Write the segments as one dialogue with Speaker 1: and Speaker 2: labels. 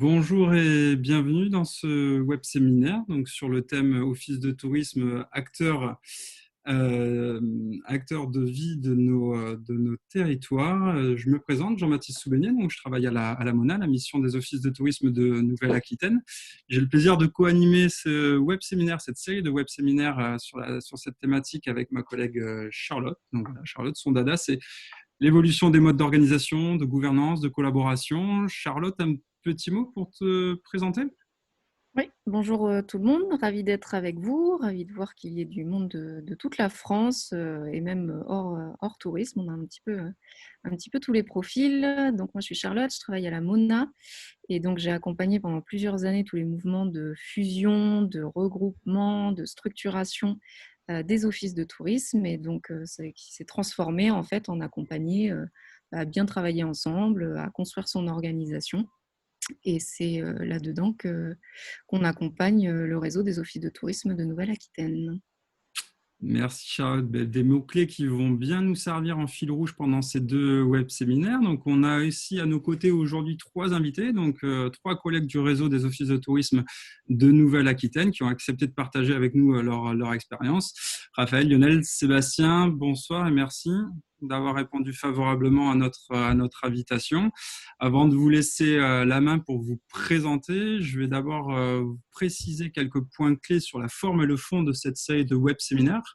Speaker 1: Bonjour et bienvenue dans ce web séminaire donc sur le thème Office de tourisme, acteurs de vie de nos territoires. Je me présente, Jean-Baptiste Soubenier, donc je travaille à la MONA, la mission des offices de tourisme de Nouvelle-Aquitaine. J'ai le plaisir de co-animer ce web séminaire, cette série de web séminaires sur cette thématique avec ma collègue Charlotte. Donc voilà, Charlotte, son dada, c'est l'évolution des modes d'organisation, de gouvernance, de collaboration. Charlotte, un petit mot pour te présenter?
Speaker 2: Oui, bonjour tout le monde, ravi d'être avec vous, ravi de voir qu'il y ait du monde de toute la France et même hors tourisme. On a un petit peu tous les profils. Donc moi je suis Charlotte, je travaille à la MONA et donc j'ai accompagné pendant plusieurs années tous les mouvements de fusion, de regroupement, de structuration des offices de tourisme et donc qui s'est transformé en fait en accompagné à bien travailler ensemble, à construire son organisation. Et c'est là-dedans qu'on accompagne le réseau des offices de tourisme de Nouvelle-Aquitaine.
Speaker 1: Merci Charlotte. Des mots-clés qui vont bien nous servir en fil rouge pendant ces deux web séminaires. Donc, on a ici à nos côtés aujourd'hui trois invités, donc trois collègues du réseau des offices de tourisme de Nouvelle-Aquitaine qui ont accepté de partager avec nous leur expérience. Raphaël, Lionel, Sébastien, bonsoir et merci d'avoir répondu favorablement à notre invitation. Avant de vous laisser la main pour vous présenter, je vais d'abord vous préciser quelques points clés sur la forme et le fond de cette série de web séminaires,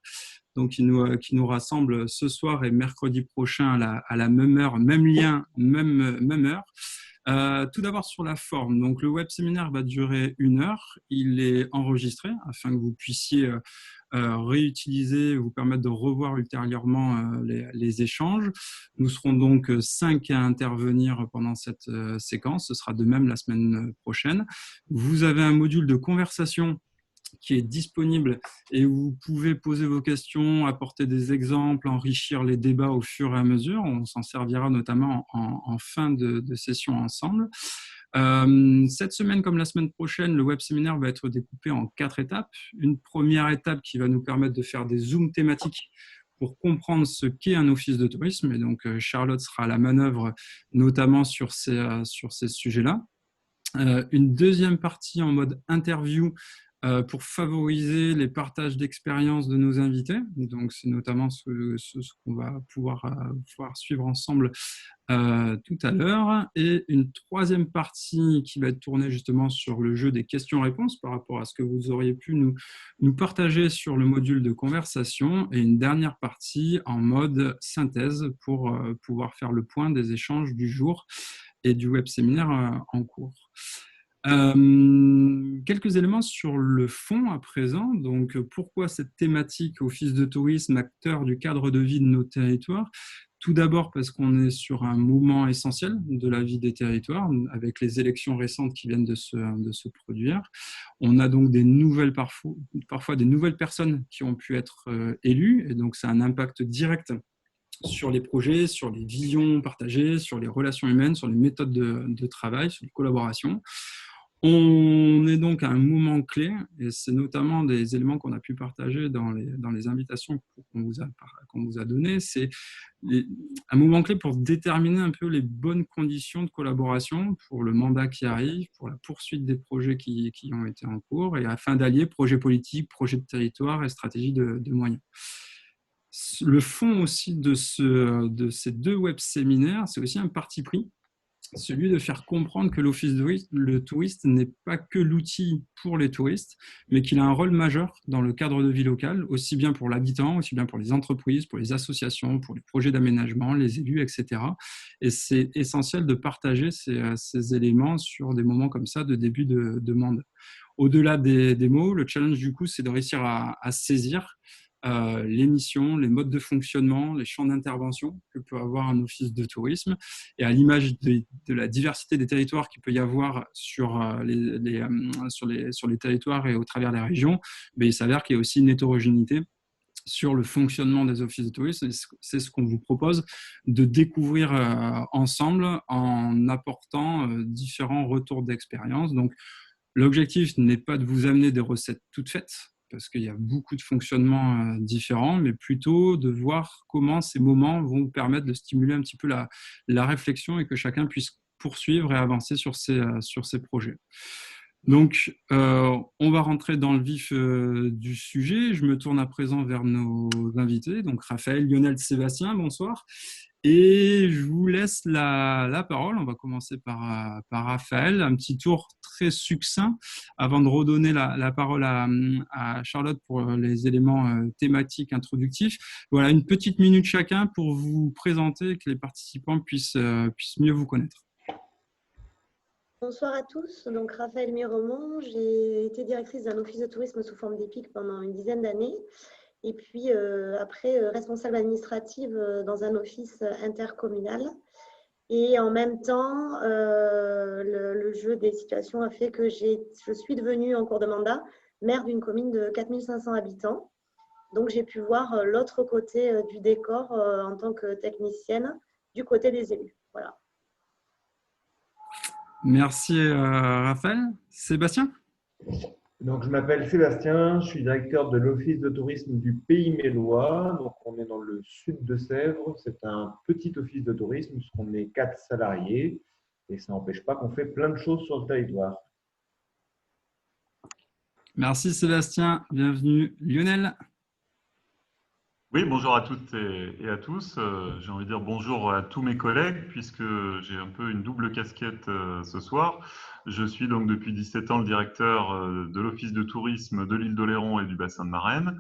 Speaker 1: donc qui nous rassemble ce soir et mercredi prochain à la même heure, même lien, même heure. Tout d'abord sur la forme. Donc le web séminaire va durer 1 heure. Il est enregistré afin que vous puissiez réutiliser, vous permettre de revoir ultérieurement les échanges. Nous serons donc 5 à intervenir pendant cette séquence. Ce sera de même la semaine prochaine. Vous avez un module de conversation qui est disponible et où vous pouvez poser vos questions, apporter des exemples, enrichir les débats au fur et à mesure. On s'en servira notamment en fin de session ensemble. Cette semaine, comme la semaine prochaine, le web séminaire va être découpé en 4 étapes. Une première étape qui va nous permettre de faire des zooms thématiques pour comprendre ce qu'est un office de tourisme. Et donc, Charlotte sera à la manœuvre, notamment sur ces sujets-là. Une deuxième partie en mode interview pour favoriser les partages d'expériences de nos invités. Donc, c'est notamment ce qu'on va pouvoir suivre ensemble tout à l'heure. Et une troisième partie qui va être tournée justement sur le jeu des questions-réponses par rapport à ce que vous auriez pu nous partager sur le module de conversation. Et une dernière partie en mode synthèse pour pouvoir faire le point des échanges du jour et du web séminaire en cours. Quelques éléments sur le fond à présent. Donc, pourquoi cette thématique office de tourisme, acteur du cadre de vie de nos territoires? Tout d'abord parce qu'on est sur un moment essentiel de la vie des territoires, avec les élections récentes qui viennent de se produire. On a donc parfois des nouvelles personnes qui ont pu être élues, et donc ça a un impact direct sur les projets, sur les visions partagées, sur les relations humaines, sur les méthodes de travail, sur les collaborations. On est donc à un moment clé, et c'est notamment des éléments qu'on a pu partager dans les invitations qu'on vous a données. C'est un moment clé pour déterminer un peu les bonnes conditions de collaboration pour le mandat qui arrive, pour la poursuite des projets qui ont été en cours, et afin d'allier projet politique, projet de territoire et stratégie de moyens. Le fond aussi de ces deux web séminaires, c'est aussi un parti pris, celui de faire comprendre que l'office le touriste n'est pas que l'outil pour les touristes, mais qu'il a un rôle majeur dans le cadre de vie locale, aussi bien pour l'habitant, aussi bien pour les entreprises, pour les associations, pour les projets d'aménagement, les élus, etc. Et c'est essentiel de partager ces éléments sur des moments comme ça de début de mandat. Au-delà des mots, le challenge du coup, c'est de réussir à saisir les missions, les modes de fonctionnement, les champs d'intervention que peut avoir un office de tourisme. Et à l'image de la diversité des territoires qu'il peut y avoir sur les territoires et au travers des régions, mais il s'avère qu'il y a aussi une hétérogénéité sur le fonctionnement des offices de tourisme. C'est ce qu'on vous propose de découvrir ensemble en apportant différents retours d'expérience. Donc, l'objectif n'est pas de vous amener des recettes toutes faites, parce qu'il y a beaucoup de fonctionnements différents, mais plutôt de voir comment ces moments vont vous permettre de stimuler un petit peu la réflexion et que chacun puisse poursuivre et avancer sur ces projets. Donc, on va rentrer dans le vif du sujet. Je me tourne à présent vers nos invités, donc Raphaël, Lionel, Sébastien, bonsoir. Et je vous laisse la parole. On va commencer par Raphaël. Un petit tour très succinct avant de redonner la parole à Charlotte pour les éléments thématiques introductifs. Voilà, une petite minute chacun pour vous présenter et que les participants puissent mieux vous connaître.
Speaker 3: Bonsoir à tous, donc Raphaël Miremont, j'ai été directrice d'un office de tourisme sous forme d'EPIC pendant une dizaine d'années et puis après responsable administrative dans un office intercommunal. Et en même temps, le jeu des situations a fait que je suis devenue en cours de mandat maire d'une commune de 4500 habitants. Donc j'ai pu voir l'autre côté du décor en tant que technicienne du côté des élus. Voilà.
Speaker 1: Merci Raphaël. Sébastien?
Speaker 4: Donc, je m'appelle Sébastien, je suis directeur de l'Office de tourisme du Pays Mélois. Donc, on est dans le sud de Sèvres. C'est un petit office de tourisme puisqu'on est 4 salariés et ça n'empêche pas qu'on fait plein de choses sur le territoire.
Speaker 1: Merci Sébastien, bienvenue Lionel.
Speaker 5: Oui, bonjour à toutes et à tous. J'ai envie de dire bonjour à tous mes collègues puisque j'ai un peu une double casquette ce soir. Je suis donc depuis 17 ans le directeur de l'Office de tourisme de l'île d'Oléron et du bassin de Marennes.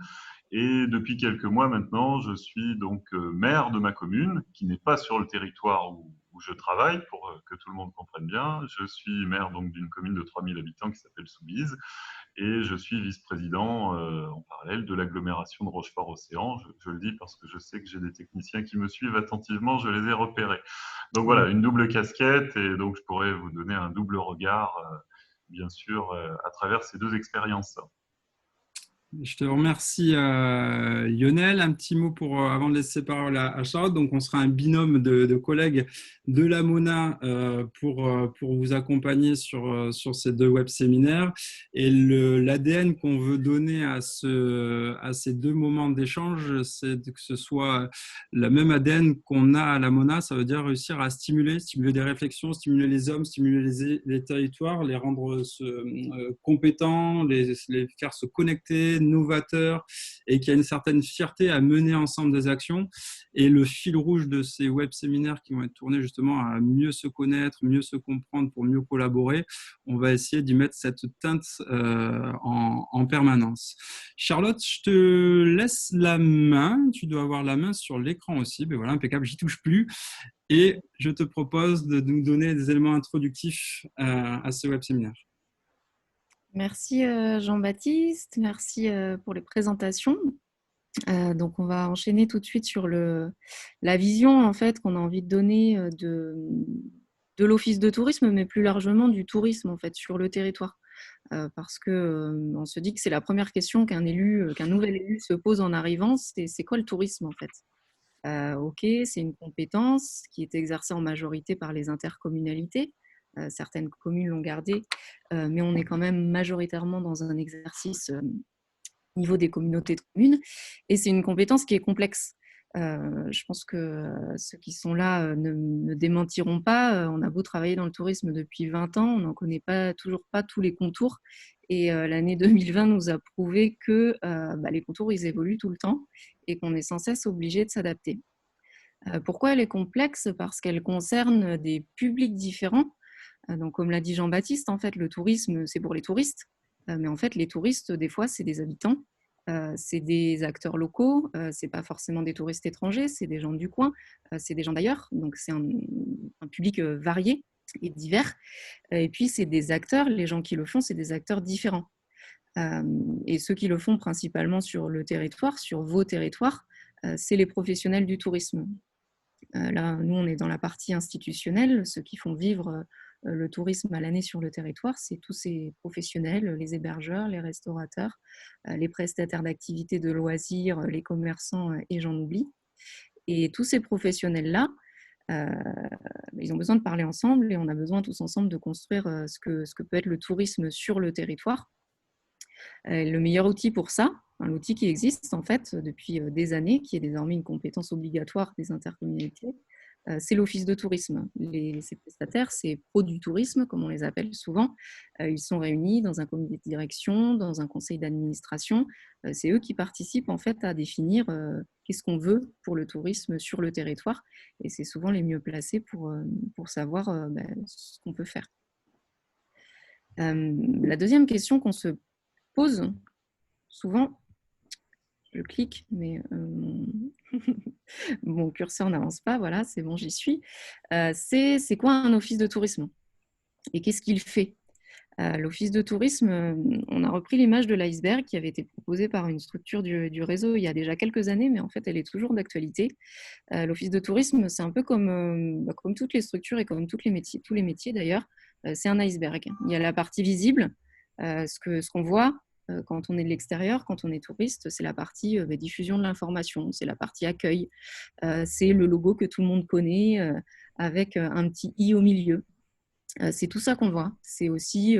Speaker 5: Et depuis quelques mois maintenant, je suis donc maire de ma commune qui n'est pas sur le territoire où je travaille pour que tout le monde comprenne bien. Je suis maire donc d'une commune de 3000 habitants qui s'appelle Soubise. Et je suis vice-président en parallèle de l'agglomération de Rochefort-Océan. Je le dis parce que je sais que j'ai des techniciens qui me suivent attentivement, je les ai repérés. Donc voilà, une double casquette et donc je pourrais vous donner un double regard, bien sûr, à travers ces deux expériences.
Speaker 1: Je te remercie Lionel. Un petit mot avant de laisser parole à Charlotte. Donc, on sera un binôme de collègues de la MONA pour vous accompagner sur ces deux web séminaires. Et l'ADN qu'on veut donner à ces deux moments d'échange, c'est que ce soit la même ADN qu'on a à la MONA. Ça veut dire réussir à stimuler des réflexions, stimuler les hommes, stimuler les territoires, les rendre compétents, les faire se connecter, novateur et qui a une certaine fierté à mener ensemble des actions. Et le fil rouge de ces web séminaires qui vont être tournés justement à mieux se connaître, mieux se comprendre pour mieux collaborer, on va essayer d'y mettre cette teinte en permanence. Charlotte, je te laisse la main. Tu dois avoir la main sur l'écran aussi. Ben voilà, impeccable, j'y touche plus. Et je te propose de nous donner des éléments introductifs à ce web séminaire.
Speaker 2: Merci Jean-Baptiste, merci pour les présentations. Donc on va enchaîner tout de suite sur la vision en fait qu'on a envie de donner de l'office de tourisme, mais plus largement du tourisme en fait sur le territoire. Parce que on se dit que c'est la première question qu'un nouvel élu se pose en arrivant, c'est quoi le tourisme en fait? Ok, c'est une compétence qui est exercée en majorité par les intercommunalités. Certaines communes l'ont gardée, mais on est quand même majoritairement dans un exercice au niveau des communautés de communes. Et c'est une compétence qui est complexe. Je pense que ceux qui sont là ne démentiront pas. On a beau travailler dans le tourisme depuis 20 ans, on n'en connaît toujours pas tous les contours. Et l'année 2020 nous a prouvé que les contours, ils évoluent tout le temps et qu'on est sans cesse obligé de s'adapter. Pourquoi elle est complexe? Parce qu'elle concerne des publics différents. Donc, comme l'a dit Jean-Baptiste, en fait, le tourisme, c'est pour les touristes. Mais en fait, les touristes, des fois, c'est des habitants, c'est des acteurs locaux, c'est pas forcément des touristes étrangers, c'est des gens du coin, c'est des gens d'ailleurs. Donc, c'est un public varié et divers. Et puis, c'est des acteurs, les gens qui le font, c'est des acteurs différents. Et ceux qui le font principalement sur le territoire, sur vos territoires, c'est les professionnels du tourisme. Là, nous, on est dans la partie institutionnelle. Ceux qui font vivre le tourisme à l'année sur le territoire, c'est tous ces professionnels, les hébergeurs, les restaurateurs, les prestataires d'activités de loisirs, les commerçants et j'en oublie. Et tous ces professionnels-là, ils ont besoin de parler ensemble et on a besoin tous ensemble de construire ce que peut être le tourisme sur le territoire. Le meilleur outil pour ça, l'outil qui existe en fait depuis des années, qui est désormais une compétence obligatoire des intercommunalités, c'est l'office de tourisme. Ces prestataires, c'est pros du tourisme, comme on les appelle souvent. Ils sont réunis dans un comité de direction, dans un conseil d'administration. C'est eux qui participent en fait à définir qu'est-ce qu'on veut pour le tourisme sur le territoire. Et c'est souvent les mieux placés pour savoir ce qu'on peut faire. La deuxième question qu'on se pose souvent, je clique, mais mon curseur n'avance pas, voilà, c'est bon, j'y suis. C'est quoi un office de tourisme? Et qu'est-ce qu'il fait? L'office de tourisme, on a repris l'image de l'iceberg qui avait été proposée par une structure du réseau il y a déjà quelques années, mais en fait, elle est toujours d'actualité. L'office de tourisme, c'est un peu comme toutes les structures et comme tous les métiers d'ailleurs, c'est un iceberg. Il y a la partie visible, ce qu'on voit quand on est de l'extérieur, quand on est touriste, c'est la partie diffusion de l'information, c'est la partie accueil, c'est le logo que tout le monde connaît avec un petit i au milieu. C'est tout ça qu'on voit. C'est aussi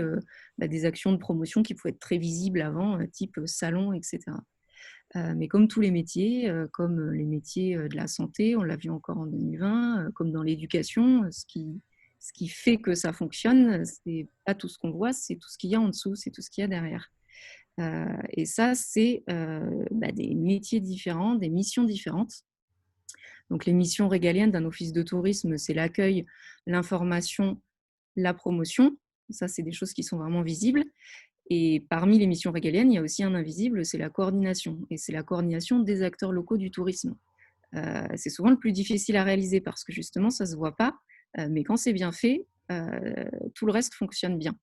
Speaker 2: des actions de promotion qui pouvaient être très visibles avant, type salon, etc. Mais comme tous les métiers, comme les métiers de la santé, on l'a vu encore en 2020, comme dans l'éducation, ce qui fait que ça fonctionne, c'est pas tout ce qu'on voit, c'est tout ce qu'il y a en dessous, c'est tout ce qu'il y a derrière. Et ça, c'est des métiers différents, des missions différentes. Donc les missions régaliennes d'un office de tourisme, c'est l'accueil, l'information, la promotion. Ça, c'est des choses qui sont vraiment visibles. Et parmi les missions régaliennes, il y a aussi un invisible, c'est la coordination. Et c'est la coordination des acteurs locaux du tourisme. C'est souvent le plus difficile à réaliser parce que justement, ça ne se voit pas. Mais quand c'est bien fait, tout le reste fonctionne bien.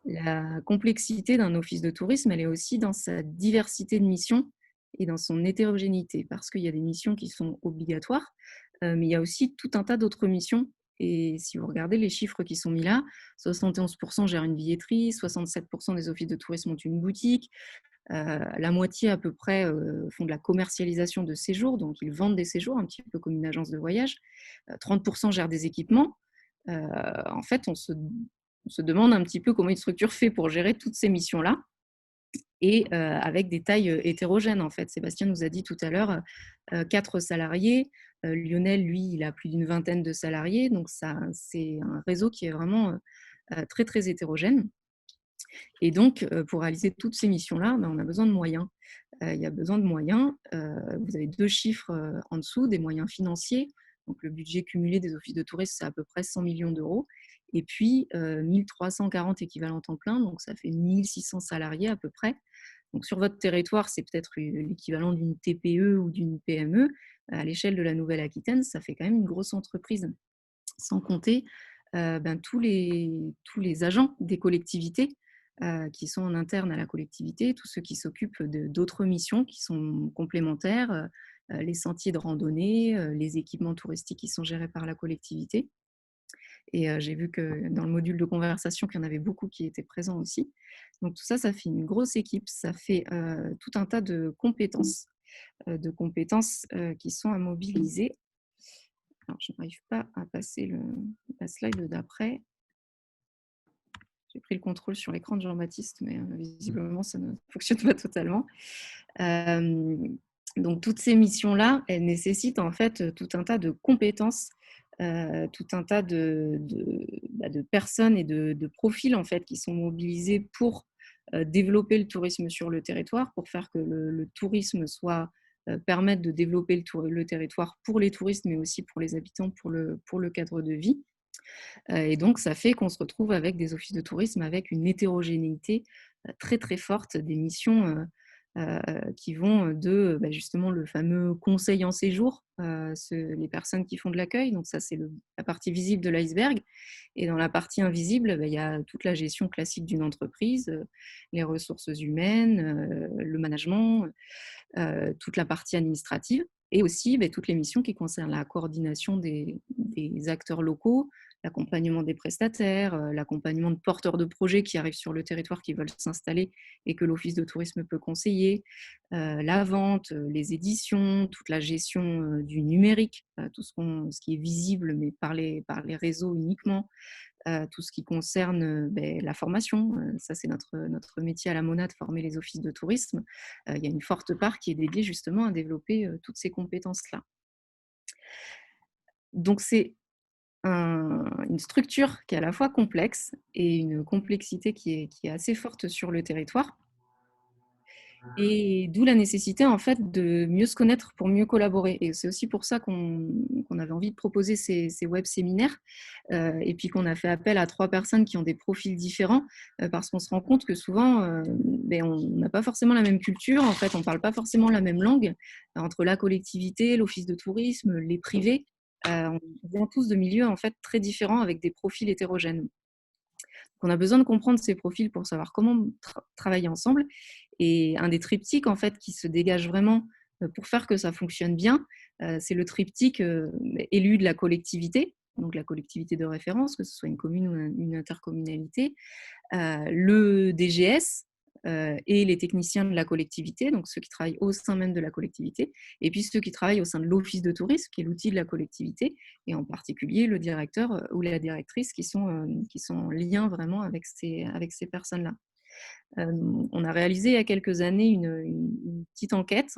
Speaker 2: La complexité d'un office de tourisme, elle est aussi dans sa diversité de missions et dans son hétérogénéité, parce qu'il y a des missions qui sont obligatoires, mais il y a aussi tout un tas d'autres missions. Et si vous regardez les chiffres qui sont mis là, 71% gèrent une billetterie, 67% des offices de tourisme ont une boutique, la moitié à peu près font de la commercialisation de séjours, donc ils vendent des séjours, un petit peu comme une agence de voyage, 30% gèrent des équipements. En fait, on se demande un petit peu comment une structure fait pour gérer toutes ces missions-là et avec des tailles hétérogènes. En fait, Sébastien nous a dit tout à l'heure 4 salariés. Lionel, lui, il a plus d'une vingtaine de salariés. Donc, c'est un réseau qui est vraiment très, très hétérogène. Et donc, pour réaliser toutes ces missions-là, on a besoin de moyens. Il y a besoin de moyens. Vous avez 2 chiffres en dessous, des moyens financiers. Donc, le budget cumulé des offices de tourisme, c'est à peu près 100 millions d'euros. Et puis, 1340 équivalents temps plein, donc ça fait 1600 salariés à peu près. Donc, sur votre territoire, c'est peut-être l'équivalent d'une TPE ou d'une PME. À l'échelle de la Nouvelle-Aquitaine, ça fait quand même une grosse entreprise. Sans compter tous les agents des collectivités qui sont en interne à la collectivité, tous ceux qui s'occupent d'autres missions qui sont complémentaires, les sentiers de randonnée, les équipements touristiques qui sont gérés par la collectivité. Et j'ai vu que dans le module de conversation, qu'il y en avait beaucoup qui étaient présents aussi. Donc tout ça, ça fait une grosse équipe, ça fait tout un tas de compétences qui sont à mobiliser. Alors, je n'arrive pas à passer la slide d'après. J'ai pris le contrôle sur l'écran de Jean-Baptiste, mais visiblement, ça ne fonctionne pas totalement. Donc, toutes ces missions-là, elles nécessitent en fait tout un tas de compétences, tout un tas de personnes et de profils en fait, qui sont mobilisés pour développer le tourisme sur le territoire, pour faire que le tourisme permette de développer le territoire pour les touristes, mais aussi pour les habitants, pour le cadre de vie. Et donc, ça fait qu'on se retrouve avec des offices de tourisme avec une hétérogénéité très, très forte, des missions qui vont de justement le fameux conseil en séjour, les personnes qui font de l'accueil. Donc, ça, c'est la partie visible de l'iceberg. Et dans la partie invisible, il y a toute la gestion classique d'une entreprise, les ressources humaines, le management, toute la partie administrative. Et aussi toutes les missions qui concernent la coordination des acteurs locaux, l'accompagnement des prestataires, l'accompagnement de porteurs de projets qui arrivent sur le territoire, qui veulent s'installer et que l'office de tourisme peut conseiller, la vente, les éditions, toute la gestion du numérique, tout ce qui est visible mais par les réseaux uniquement, tout ce qui concerne la formation. Ça, c'est notre métier à la Mona, de former les offices de tourisme. Il y a une forte part qui est dédiée justement à développer toutes ces compétences-là. Donc, c'est une structure qui est à la fois complexe et une complexité qui est assez forte sur le territoire. Et d'où la nécessité en fait de mieux se connaître pour mieux collaborer. Et c'est aussi pour ça qu'on avait envie de proposer ces web séminaires et puis qu'on a fait appel à 3 personnes qui ont des profils différents parce qu'on se rend compte que souvent on n'a pas forcément la même culture, en fait on ne parle pas forcément la même langue entre la collectivité, l'office de tourisme, les privés. On vient tous de milieux en fait très différents avec des profils hétérogènes. On a besoin de comprendre ces profils pour savoir comment travailler ensemble. Et un des triptyques en fait, qui se dégage vraiment pour faire que ça fonctionne bien, c'est le triptyque élu de la collectivité, donc la collectivité de référence, que ce soit une commune ou une intercommunalité, le DGS et les techniciens de la collectivité, donc ceux qui travaillent au sein même de la collectivité, et puis ceux qui travaillent au sein de l'office de tourisme, qui est l'outil de la collectivité, et en particulier le directeur ou la directrice qui sont en lien vraiment avec ces personnes-là. On a réalisé il y a quelques années une petite enquête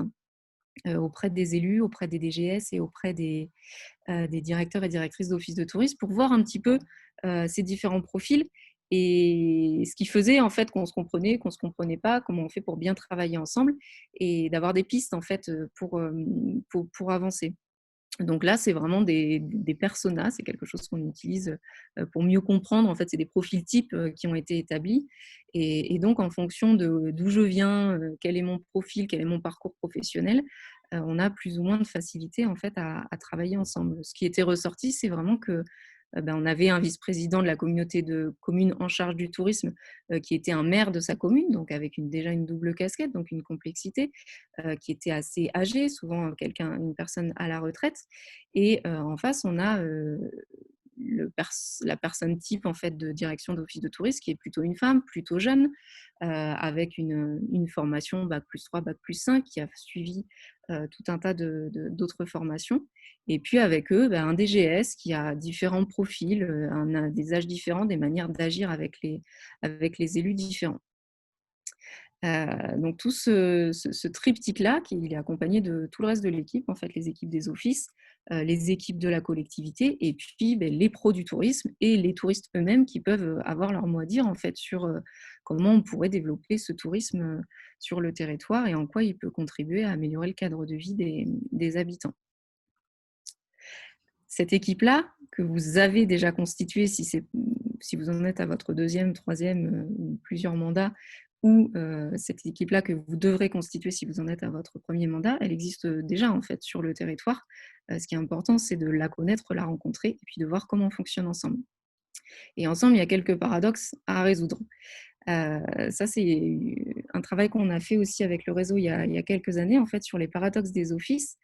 Speaker 2: auprès des élus, auprès des DGS et auprès des directeurs et directrices d'office de tourisme pour voir un petit peu ces différents profils et ce qui faisait en fait qu'on se comprenait pas, comment on fait pour bien travailler ensemble et d'avoir des pistes en fait pour avancer. Donc là, c'est vraiment des personas, c'est quelque chose qu'on utilise pour mieux comprendre. En fait, c'est des profils types qui ont été établis. Et donc, en fonction d'où je viens, quel est mon profil, quel est mon parcours professionnel, on a plus ou moins de facilité en fait, à travailler ensemble. Ce qui était ressorti, c'est vraiment que on avait un vice-président de la communauté de communes en charge du tourisme qui était un maire de sa commune, donc avec déjà une double casquette, donc une complexité, qui était assez âgé, souvent une personne à la retraite. Et en face, on a la personne type en fait, de direction d'office de tourisme qui est plutôt une femme, plutôt jeune, avec une formation Bac+3, Bac+5, qui a suivi tout un tas d'autres formations. Et puis avec eux, un DGS qui a différents profils, des âges différents, des manières d'agir avec les élus différents. Donc tout ce triptyque-là, qui est accompagné de tout le reste de l'équipe, en fait, les équipes des offices, les équipes de la collectivité, et puis les pros du tourisme et les touristes eux-mêmes qui peuvent avoir leur mot à dire en fait, sur comment on pourrait développer ce tourisme sur le territoire et en quoi il peut contribuer à améliorer le cadre de vie des habitants. Cette équipe-là, que vous avez déjà constituée, si vous en êtes à votre 2e, 3e ou plusieurs mandats, ou cette équipe-là que vous devrez constituer si vous en êtes à votre 1er mandat, elle existe déjà en fait sur le territoire. Ce qui est important, c'est de la connaître, la rencontrer et puis de voir comment on fonctionne ensemble. Et ensemble, il y a quelques paradoxes à résoudre. Ça, c'est un travail qu'on a fait aussi avec le réseau il y a quelques années, en fait, sur les paradoxes des offices,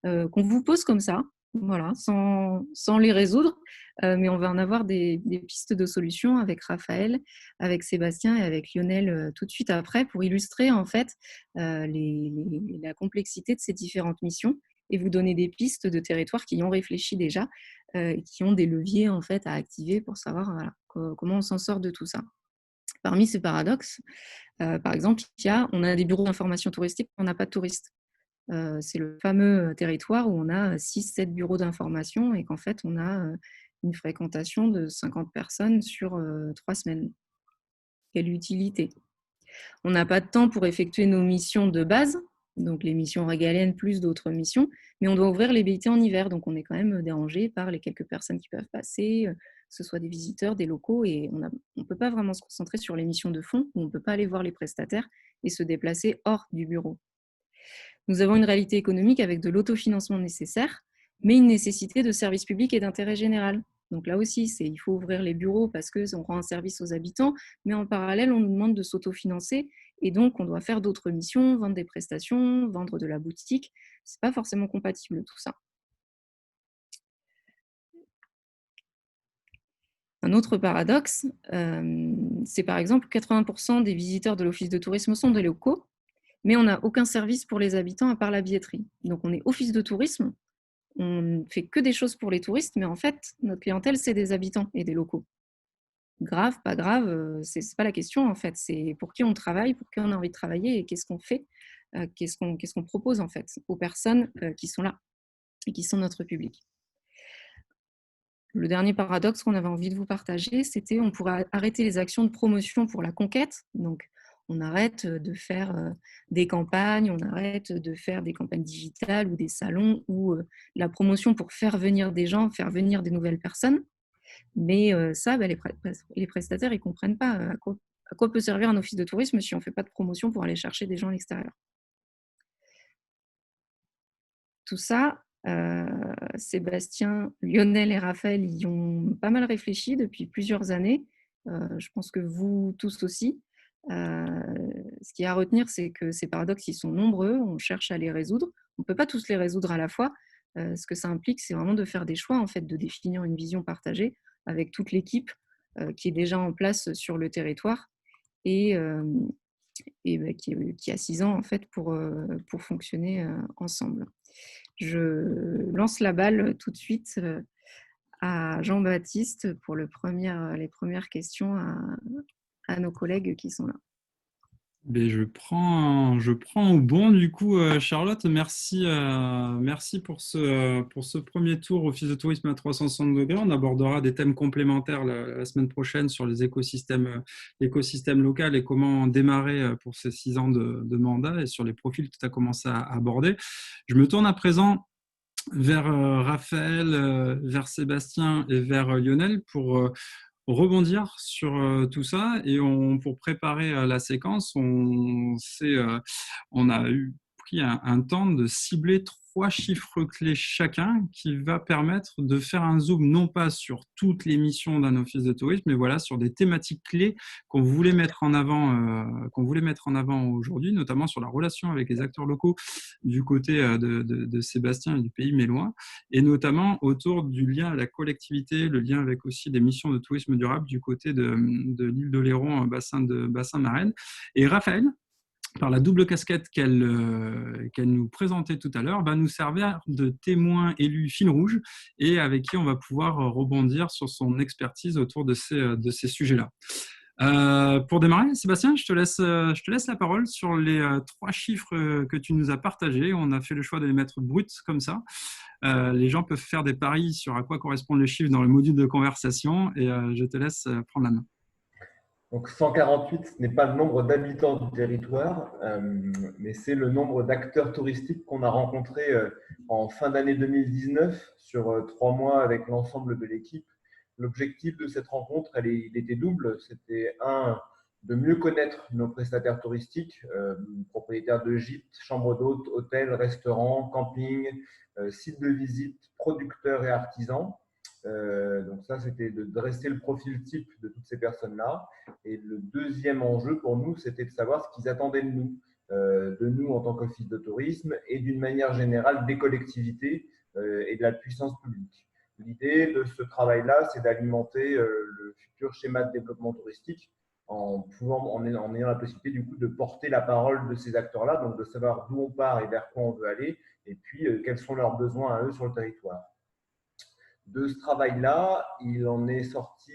Speaker 2: qu'on vous pose comme ça, voilà, sans les résoudre, mais on va en avoir des pistes de solutions avec Raphaël, avec Sébastien et avec Lionel tout de suite après pour illustrer en fait la complexité de ces différentes missions et vous donner des pistes de territoires qui y ont réfléchi déjà et qui ont des leviers en fait à activer pour savoir voilà, comment on s'en sort de tout ça. Parmi ces paradoxes, par exemple, on a des bureaux d'information touristique, on n'a pas de touristes. C'est le fameux territoire où on a 6-7 bureaux d'information et qu'en fait, on a une fréquentation de 50 personnes sur 3 semaines. Quelle utilité? On n'a pas de temps pour effectuer nos missions de base, donc les missions régaliennes plus d'autres missions, mais on doit ouvrir les BIT en hiver, donc on est quand même dérangé par les quelques personnes qui peuvent passer, que ce soit des visiteurs, des locaux, et on ne peut pas vraiment se concentrer sur les missions de fond, où on ne peut pas aller voir les prestataires et se déplacer hors du bureau. Nous avons une réalité économique avec de l'autofinancement nécessaire, mais une nécessité de service public et d'intérêt général. Donc là aussi, il faut ouvrir les bureaux parce qu'on rend un service aux habitants, mais en parallèle, on nous demande de s'autofinancer et donc on doit faire d'autres missions, vendre des prestations, vendre de la boutique. Ce n'est pas forcément compatible tout ça. Un autre paradoxe, c'est par exemple 80% des visiteurs de l'office de tourisme sont des locaux, mais on n'a aucun service pour les habitants à part la billetterie. Donc on est office de tourisme, on ne fait que des choses pour les touristes, mais en fait, notre clientèle, c'est des habitants et des locaux. Grave, pas grave, c'est pas la question en fait, c'est pour qui on travaille, pour qui on a envie de travailler et qu'est-ce qu'on fait, qu'est-ce qu'on propose en fait aux personnes qui sont là et qui sont notre public. Le dernier paradoxe qu'on avait envie de vous partager, c'était on pourrait arrêter les actions de promotion pour la conquête. Donc, on arrête de faire des campagnes, on arrête de faire des campagnes digitales ou des salons ou la promotion pour faire venir des gens, faire venir des nouvelles personnes. Mais ça, les prestataires, ils ne comprennent pas à quoi peut servir un office de tourisme si on ne fait pas de promotion pour aller chercher des gens à l'extérieur. Tout ça, Sébastien, Lionel et Raphaël y ont pas mal réfléchi depuis plusieurs années. Je pense que vous tous aussi. Ce qu'il y a à retenir, c'est que ces paradoxes, ils sont nombreux. On cherche à les résoudre. On ne peut pas tous les résoudre à la fois. Ce que ça implique, c'est vraiment de faire des choix, en fait, de définir une vision partagée avec toute l'équipe qui est déjà en place sur le territoire et qui a 6 ans, en fait, pour fonctionner ensemble. Je lance la balle tout de suite à Jean-Baptiste pour les premières questions à nos collègues qui sont là.
Speaker 1: Ben, je prends au bon du coup, Charlotte. Merci pour ce premier tour Office de tourisme à 360 degrés. On abordera des thèmes complémentaires la semaine prochaine sur les l'écosystème local et comment démarrer pour ces 6 ans de mandat et sur les profils que tu as commencé à aborder. Je me tourne à présent vers Raphaël, vers Sébastien et vers Lionel pour rebondir sur tout ça. Et pour préparer la séquence, on a pris un temps de cibler 3 chiffres clés chacun qui va permettre de faire un zoom non pas sur toutes les missions d'un office de tourisme, mais voilà, sur des thématiques clés qu'on voulait mettre en avant aujourd'hui, notamment sur la relation avec les acteurs locaux du côté de Sébastien et du Pays Mélois, et notamment autour du lien à la collectivité, le lien avec aussi des missions de tourisme durable du côté de l'île d'Oléron, bassin Marraine. Et Raphaël, par la double casquette qu'elle nous présentait tout à l'heure, va nous servir de témoin élu fil rouge et avec qui on va pouvoir rebondir sur son expertise autour de ces sujets-là. Pour démarrer, Sébastien, je te laisse la parole sur les 3 chiffres que tu nous as partagés. On a fait le choix de les mettre bruts comme ça. Les gens peuvent faire des paris sur à quoi correspondent les chiffres dans le module de conversation et je te laisse prendre la main.
Speaker 4: Donc 148, ce n'est pas le nombre d'habitants du territoire, mais c'est le nombre d'acteurs touristiques qu'on a rencontrés en fin d'année 2019 sur 3 mois avec l'ensemble de l'équipe. L'objectif de cette rencontre, il était double. C'était de mieux connaître nos prestataires touristiques, propriétaires de gîtes, chambres d'hôtes, hôtels, restaurants, campings, sites de visite, producteurs et artisans. Donc ça, c'était de dresser le profil type de toutes ces personnes-là. Et le deuxième enjeu pour nous, c'était de savoir ce qu'ils attendaient de nous en tant qu'office de tourisme et d'une manière générale des collectivités et de la puissance publique. L'idée de ce travail-là, c'est d'alimenter le futur schéma de développement touristique en ayant la possibilité du coup de porter la parole de ces acteurs-là, donc de savoir d'où on part et vers quoi on veut aller, et puis quels sont leurs besoins à eux sur le territoire. De ce travail-là, il en est sorti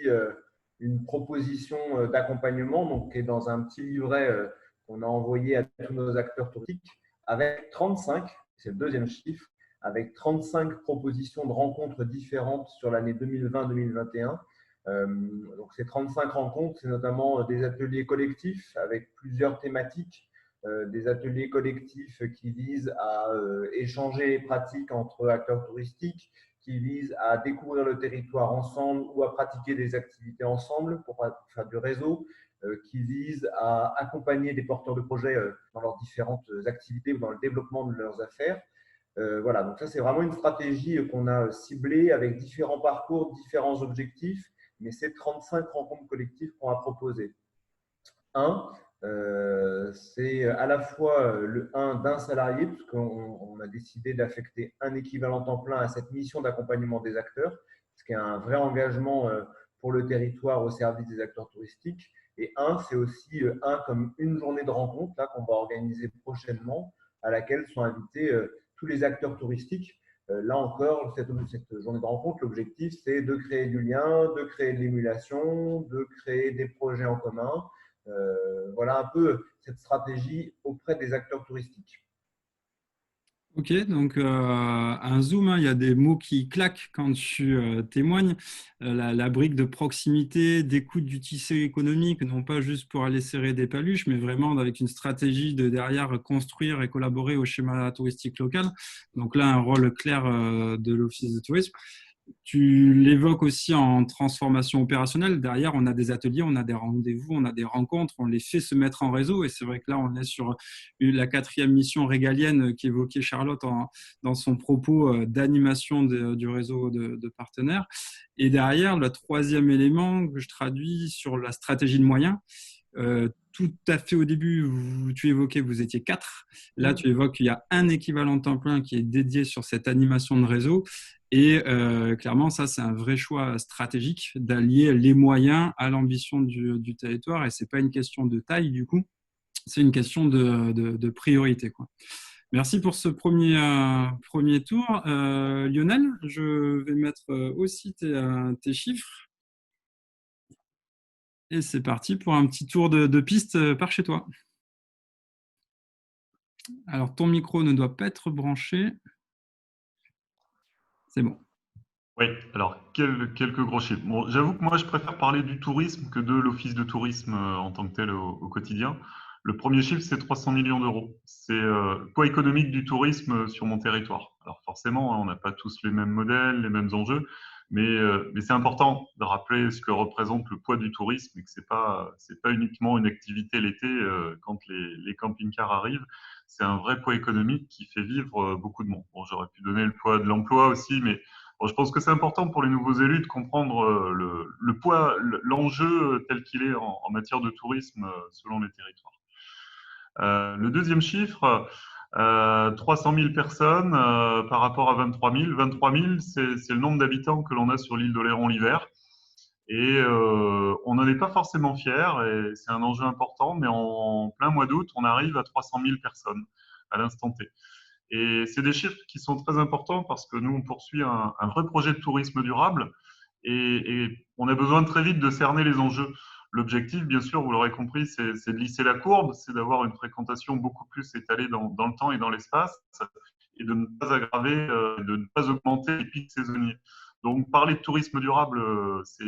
Speaker 4: une proposition d'accompagnement, donc qui est dans un petit livret qu'on a envoyé à tous nos acteurs touristiques, avec 35, c'est le deuxième chiffre, avec 35 propositions de rencontres différentes sur l'année 2020-2021. Donc ces 35 rencontres, c'est notamment des ateliers collectifs avec plusieurs thématiques, des ateliers collectifs qui visent à échanger les pratiques entre acteurs touristiques, qui visent à découvrir le territoire ensemble ou à pratiquer des activités ensemble pour faire du réseau, qui visent à accompagner des porteurs de projets dans leurs différentes activités ou dans le développement de leurs affaires. Voilà, donc ça c'est vraiment une stratégie qu'on a ciblée avec différents parcours, différents objectifs, mais c'est 35 rencontres collectives qu'on a proposées. C'est à la fois le 1 d'un salarié, puisqu'on a décidé d'affecter un équivalent temps plein à cette mission d'accompagnement des acteurs, ce qui est un vrai engagement pour le territoire au service des acteurs touristiques. Et c'est aussi comme une journée de rencontre là, qu'on va organiser prochainement, à laquelle sont invités tous les acteurs touristiques. Là encore, cette journée de rencontre, l'objectif, c'est de créer du lien, de créer de l'émulation, de créer des projets en commun. Voilà un peu cette stratégie auprès des acteurs touristiques.
Speaker 1: Ok, donc un zoom, hein, il y a des mots qui claquent quand tu témoignes. La brique de proximité, d'écoute du tissu économique, non pas juste pour aller serrer des paluches, mais vraiment avec une stratégie de derrière construire et collaborer au schéma touristique local. Donc là, un rôle clair de l'Office de tourisme. Tu l'évoques aussi en transformation opérationnelle. Derrière, on a des ateliers, on a des rendez-vous, on a des rencontres, on les fait se mettre en réseau. Et c'est vrai que là, on est sur la 4e mission régalienne qu'évoquait Charlotte dans son propos d'animation du réseau de partenaires. Et derrière, le 3e élément que je traduis sur la stratégie de moyens. Tout à fait au début, tu évoquais, vous étiez 4. Là, tu évoques qu'il y a un équivalent temps plein qui est dédié sur cette animation de réseau. Et clairement, ça, c'est un vrai choix stratégique d'allier les moyens à l'ambition du territoire. Et ce n'est pas une question de taille, du coup, c'est une question de priorité, quoi. Merci pour ce premier tour. Lionel, je vais mettre aussi tes chiffres. Et c'est parti pour un petit tour de piste par chez toi. Alors, ton micro ne doit pas être branché. C'est bon.
Speaker 5: Oui, alors quelques gros chiffres. Bon, j'avoue que moi, je préfère parler du tourisme que de l'office de tourisme en tant que tel au quotidien. Le premier chiffre, c'est 300 millions d'euros. C'est le poids économique du tourisme sur mon territoire. Alors forcément, hein, on n'a pas tous les mêmes modèles, les mêmes enjeux, mais c'est important de rappeler ce que représente le poids du tourisme et que c'est pas uniquement une activité l'été quand les camping-cars arrivent. C'est un vrai poids économique qui fait vivre beaucoup de monde. Bon, j'aurais pu donner le poids de l'emploi aussi, mais bon, je pense que c'est important pour les nouveaux élus de comprendre le poids, l'enjeu tel qu'il est en matière de tourisme selon les territoires. Le deuxième chiffre, 300 000 personnes par rapport à 23 000. 23 000, c'est le nombre d'habitants que l'on a sur l'île d'Oléron l'hiver. Et on n'en est pas forcément fier, et c'est un enjeu important, mais en plein mois d'août, on arrive à 300 000 personnes à l'instant T. Et c'est des chiffres qui sont très importants parce que nous, on poursuit un vrai projet de tourisme durable et on a besoin très vite de cerner les enjeux. L'objectif, bien sûr, vous l'aurez compris, c'est de lisser la courbe, c'est d'avoir une fréquentation beaucoup plus étalée dans le temps et dans l'espace et de ne pas aggraver, de ne pas augmenter les pics saisonniers. Donc, parler de tourisme durable, c'est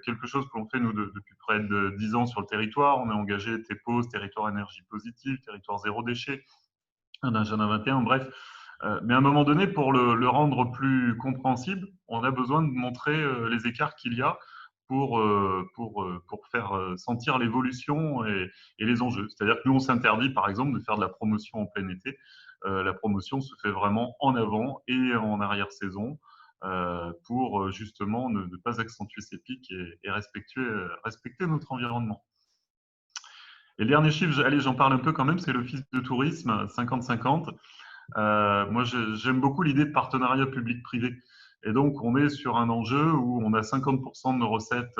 Speaker 5: quelque chose que l'on fait, nous, depuis près de 10 ans sur le territoire. On est engagé TEPOS, territoire énergie positive, territoire zéro déchet, un agenda 21, bref. Mais à un moment donné, pour le rendre plus compréhensible, on a besoin de montrer les écarts qu'il y a pour faire sentir l'évolution et les enjeux. C'est-à-dire que nous, on s'interdit, par exemple, de faire de la promotion en plein été. La promotion se fait vraiment en avant et en arrière-saison pour justement ne pas accentuer ces pics et respecter notre environnement. Et le dernier chiffre, allez, j'en parle un peu quand même, c'est l'office de tourisme 50-50. Moi, j'aime beaucoup l'idée de partenariat public-privé. Et donc, on est sur un enjeu où on a 50% de nos recettes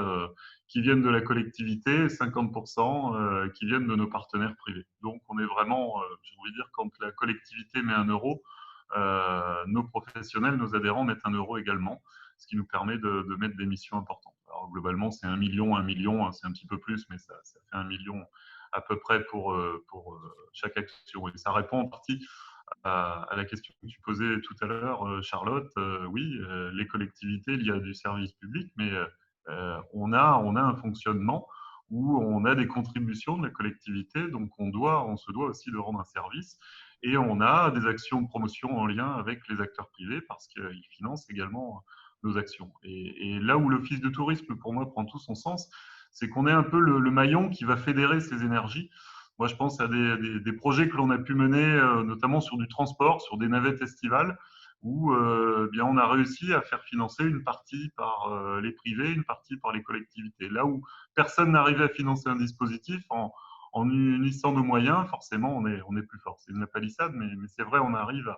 Speaker 5: qui viennent de la collectivité et 50% qui viennent de nos partenaires privés. Donc, on est vraiment, j'ai envie de dire, quand la collectivité met 1 euro, nos professionnels, nos adhérents mettent 1 euro également, ce qui nous permet de mettre des missions importantes. Alors, globalement, c'est 1 million, c'est un petit peu plus, mais ça fait 1 million à peu près pour chaque action. Et ça répond en partie à la question que tu posais tout à l'heure, Charlotte. Oui, les collectivités, il y a du service public, mais on a un fonctionnement où on a des contributions de la collectivité, donc on se doit aussi de rendre un service. Et on a des actions de promotion en lien avec les acteurs privés parce qu'ils financent également nos actions. Et là où l'office de tourisme, pour moi, prend tout son sens, c'est qu'on est un peu le maillon qui va fédérer ces énergies. Moi, je pense à des projets que l'on a pu mener, notamment sur du transport, sur des navettes estivales, où bien, on a réussi à faire financer une partie par les privés, une partie par les collectivités. Là où personne n'arrivait à financer un dispositif, en unissant nos moyens, forcément, on est plus fort. C'est une palissade, mais c'est vrai, on arrive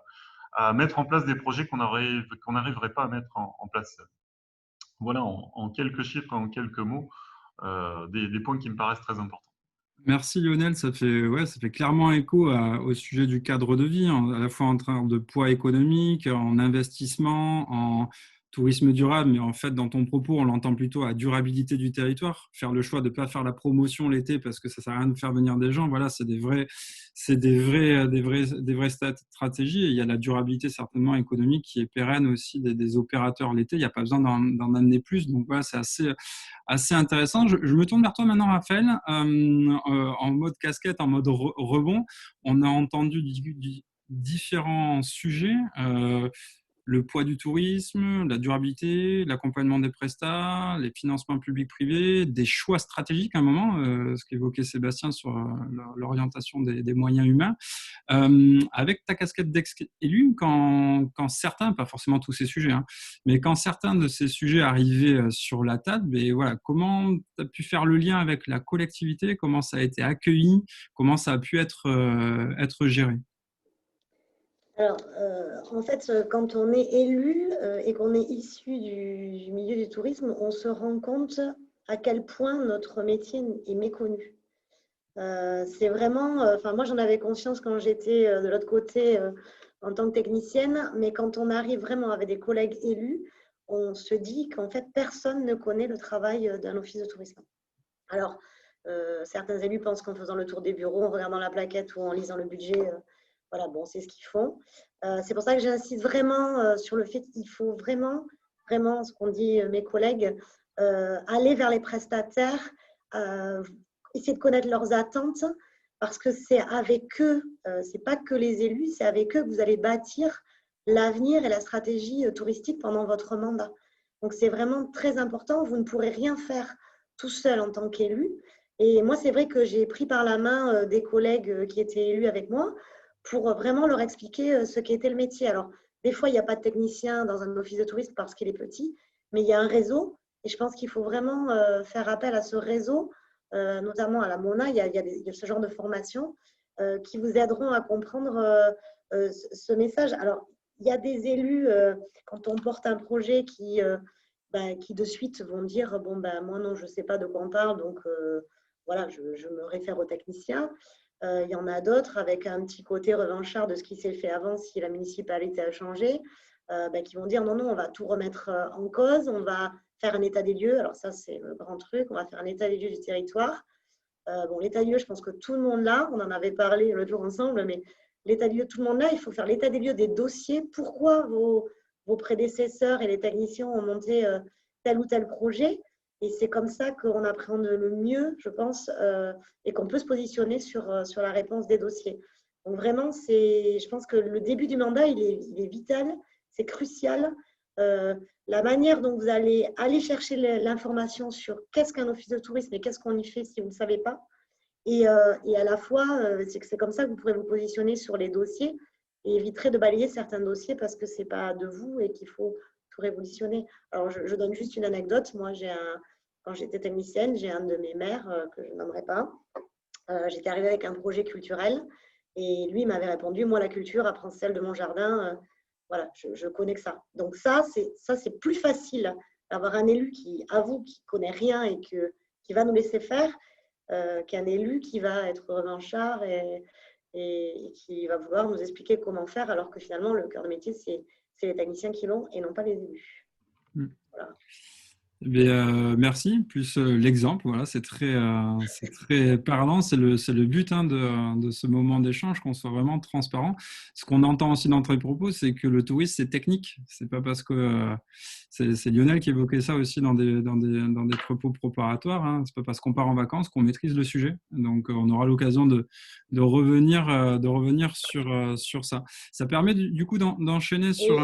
Speaker 5: à mettre en place des projets qu'on n'arriverait pas à mettre en place seul. Voilà, en quelques chiffres, en quelques mots, des points qui me paraissent très importants.
Speaker 1: Merci Lionel, ça fait clairement écho au sujet du cadre de vie, à la fois en termes de poids économique, en investissement, tourisme durable, mais en fait, dans ton propos, on l'entend plutôt à durabilité du territoire. Faire le choix de ne pas faire la promotion l'été parce que ça ne sert à rien de faire venir des gens. Voilà, c'est des vraies stratégies. Et il y a la durabilité certainement économique qui est pérenne aussi des opérateurs l'été. Il n'y a pas besoin d'en amener plus. Donc voilà, c'est assez intéressant. Je me tourne vers toi maintenant, Raphaël, en mode casquette, en mode rebond. On a entendu différents sujets. Le poids du tourisme, la durabilité, l'accompagnement des prestats, les financements publics-privés, des choix stratégiques à un moment, ce qu'évoquait Sébastien sur l'orientation des moyens humains. Avec ta casquette d'ex-élu, quand certains, pas forcément tous ces sujets, hein, mais quand certains de ces sujets arrivaient sur la table, et voilà, comment tu as pu faire le lien avec la collectivité, comment ça a été accueilli, comment ça a pu être géré?
Speaker 3: Alors, en fait, quand on est élu et qu'on est issu du milieu du tourisme, on se rend compte à quel point notre métier est méconnu. C'est vraiment, moi j'en avais conscience quand j'étais de l'autre côté en tant que technicienne, mais quand on arrive vraiment avec des collègues élus, on se dit qu'en fait personne ne connaît le travail d'un office de tourisme. Alors, certains élus pensent qu'en faisant le tour des bureaux, en regardant la plaquette ou en lisant le budget, voilà, bon, c'est ce qu'ils font. C'est pour ça que j'insiste vraiment sur le fait qu'il faut vraiment, vraiment, ce qu'ont dit mes collègues, aller vers les prestataires, essayer de connaître leurs attentes, parce que c'est avec eux, c'est pas que les élus, c'est avec eux que vous allez bâtir l'avenir et la stratégie touristique pendant votre mandat. Donc, c'est vraiment très important. Vous ne pourrez rien faire tout seul en tant qu'élu. Et moi, c'est vrai que j'ai pris par la main des collègues qui étaient élus avec moi pour vraiment leur expliquer ce qu'était le métier. Alors, des fois, il n'y a pas de technicien dans un office de tourisme parce qu'il est petit, mais il y a un réseau et je pense qu'il faut vraiment faire appel à ce réseau, notamment à la MONA. Il y a ce genre de formation qui vous aideront à comprendre ce message. Alors, il y a des élus, quand on porte un projet qui de suite vont dire bon, moi non, je ne sais pas de quoi on parle, donc voilà, je me réfère aux techniciens. Il y en a d'autres avec un petit côté revanchard de ce qui s'est fait avant si la municipalité a changé, qui vont dire non, on va tout remettre en cause, on va faire un état des lieux. Alors ça, c'est le grand truc, on va faire un état des lieux du territoire. L'état des lieux, je pense que tout le monde l'a, on en avait parlé l'autre jour ensemble, mais l'état des lieux, tout le monde l'a, il faut faire l'état des lieux des dossiers. Pourquoi vos prédécesseurs et les techniciens ont monté tel ou tel projet? Et c'est comme ça qu'on appréhende le mieux, je pense, et qu'on peut se positionner sur la réponse des dossiers. Donc vraiment, je pense que le début du mandat, il est vital, c'est crucial. La manière dont vous allez aller chercher l'information sur qu'est-ce qu'un office de tourisme et qu'est-ce qu'on y fait si vous ne savez pas. Et à la fois, c'est comme ça que vous pourrez vous positionner sur les dossiers et éviterez de balayer certains dossiers parce que ce n'est pas de vous et qu'il faut tout révolutionner. Alors, je donne juste une anecdote. Moi, quand j'étais technicienne, j'ai un de mes maires que je nommerai pas. J'étais arrivée avec un projet culturel et lui m'avait répondu, moi, la culture, apprends celle de mon jardin. Voilà, je connais que ça. Donc ça, c'est plus facile d'avoir un élu qui avoue qu'il ne connaît rien et qui va nous laisser faire qu'un élu qui va être revanchard et qui va vouloir nous expliquer comment faire, alors que finalement, le cœur de métier, c'est les techniciens qui l'ont et non pas les élus. Voilà.
Speaker 1: Merci, plus l'exemple, voilà, c'est très parlant, c'est le but de ce moment d'échange, qu'on soit vraiment transparent. Ce qu'on entend aussi dans tes propos, c'est que le tourisme, c'est technique. C'est pas parce que c'est Lionel qui évoquait ça aussi dans des propos préparatoires, hein. C'est pas parce qu'on part en vacances qu'on maîtrise le sujet. Donc on aura l'occasion de revenir sur ça. Ça permet du coup d'enchaîner sur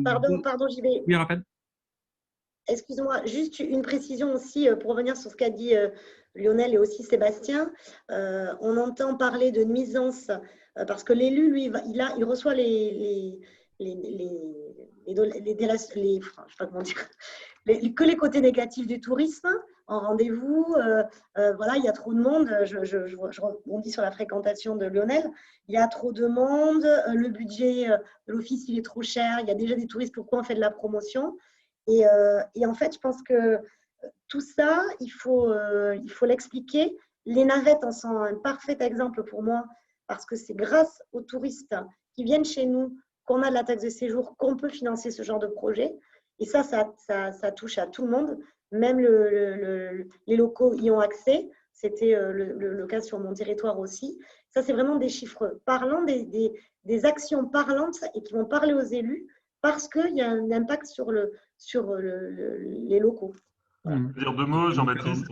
Speaker 3: Pardon, j'y vais.
Speaker 1: Oui, rappelle.
Speaker 3: Excuse-moi, juste une précision aussi pour revenir sur ce qu'a dit Lionel et aussi Sébastien. On entend parler de nuisances parce que l'élu, lui, il reçoit que les côtés négatifs du tourisme en rendez-vous. Voilà, il y a trop de monde. Je rebondis sur la fréquentation de Lionel. Il y a trop de monde. Le budget de l'office, il est trop cher. Il y a déjà des touristes. Pourquoi on fait de la promotion ? Et en fait, je pense que tout ça, il faut l'expliquer. Les navettes en sont un parfait exemple pour moi, parce que c'est grâce aux touristes qui viennent chez nous qu'on a de la taxe de séjour, qu'on peut financer ce genre de projet. Et ça touche à tout le monde. Même les locaux y ont accès. C'était le cas sur mon territoire aussi. Ça, c'est vraiment des chiffres parlants, des actions parlantes et qui vont parler aux élus parce qu'il y a un impact sur les locaux.
Speaker 5: Voilà. Je peux dire deux mots, Jean-Baptiste.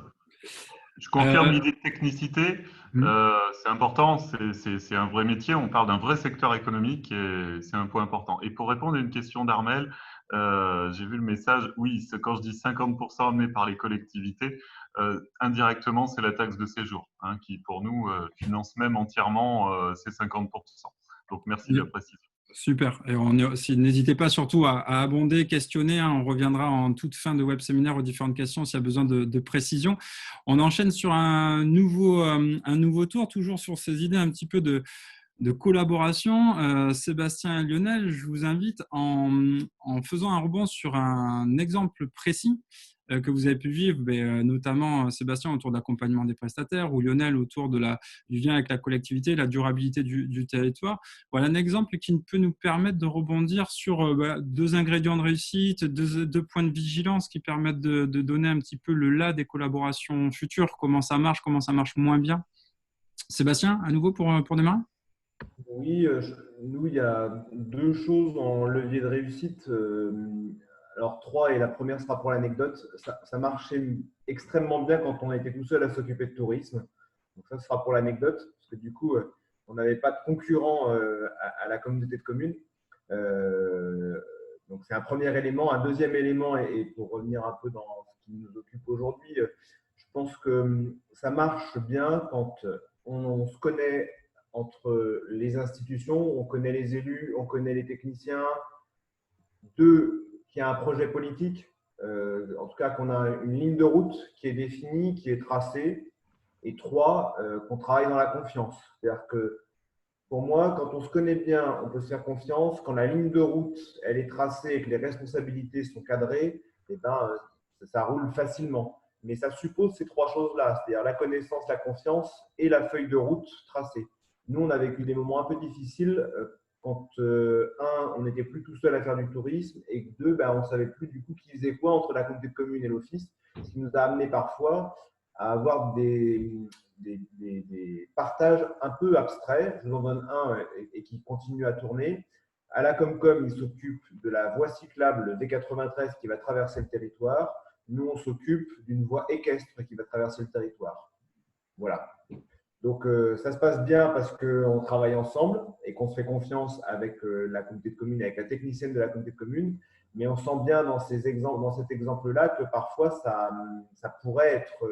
Speaker 5: Je confirme l'idée de technicité. C'est important, c'est un vrai métier. On parle d'un vrai secteur économique et c'est un point important. Et pour répondre à une question d'Armel, j'ai vu le message. Oui, quand je dis 50% amenés par les collectivités, indirectement, c'est la taxe de séjour qui, pour nous, finance même entièrement ces 50%. Donc, merci de la précision.
Speaker 1: Super. Et n'hésitez pas surtout à abonder, questionner. On reviendra en toute fin de web séminaire aux différentes questions s'il y a besoin de précision. On enchaîne sur un nouveau tour, toujours sur ces idées un petit peu de collaboration. Sébastien et Lionel, je vous invite en faisant un rebond sur un exemple précis que vous avez pu vivre, notamment Sébastien autour de l'accompagnement des prestataires ou Lionel autour du lien avec la collectivité, la durabilité du territoire. Voilà un exemple qui peut nous permettre de rebondir sur deux ingrédients de réussite, deux points de vigilance qui permettent de donner un petit peu le là des collaborations futures, comment ça marche moins bien. Sébastien, à nouveau pour démarrer.
Speaker 4: Oui, nous, il y a deux choses en levier de réussite. Alors, trois, et la première sera pour l'anecdote. Ça marchait extrêmement bien quand on était tout seul à s'occuper de tourisme. Donc, ça sera pour l'anecdote, parce que du coup, on n'avait pas de concurrent à la communauté de communes. Donc, c'est un premier élément. Un deuxième élément, et pour revenir un peu dans ce qui nous occupe aujourd'hui, je pense que ça marche bien quand on se connaît entre les institutions, on connaît les élus, on connaît les techniciens. Deux, qu'il y a un projet politique, en tout cas qu'on a une ligne de route qui est définie, qui est tracée. Et trois, qu'on travaille dans la confiance. C'est-à-dire que pour moi, quand on se connaît bien, on peut se faire confiance. Quand la ligne de route, elle est tracée et que les responsabilités sont cadrées, eh ben, ça roule facilement. Mais ça suppose ces trois choses-là, c'est-à-dire la connaissance, la confiance et la feuille de route tracée. Nous, on a vécu des moments un peu difficiles quand, un, on n'était plus tout seul à faire du tourisme et que deux, on ne savait plus du coup qui faisait quoi entre la communauté de communes et l'office, ce qui nous a amené parfois à avoir des partages un peu abstraits. Je vous en donne un et qui continue à tourner. À la Comcom, il s'occupe de la voie cyclable D93 qui va traverser le territoire. Nous, on s'occupe d'une voie équestre qui va traverser le territoire. Voilà. Donc, ça se passe bien parce qu'on travaille ensemble et qu'on se fait confiance avec la communauté de communes, avec la technicienne de la communauté de communes. Mais on sent bien dans cet exemple-là que parfois, ça pourrait être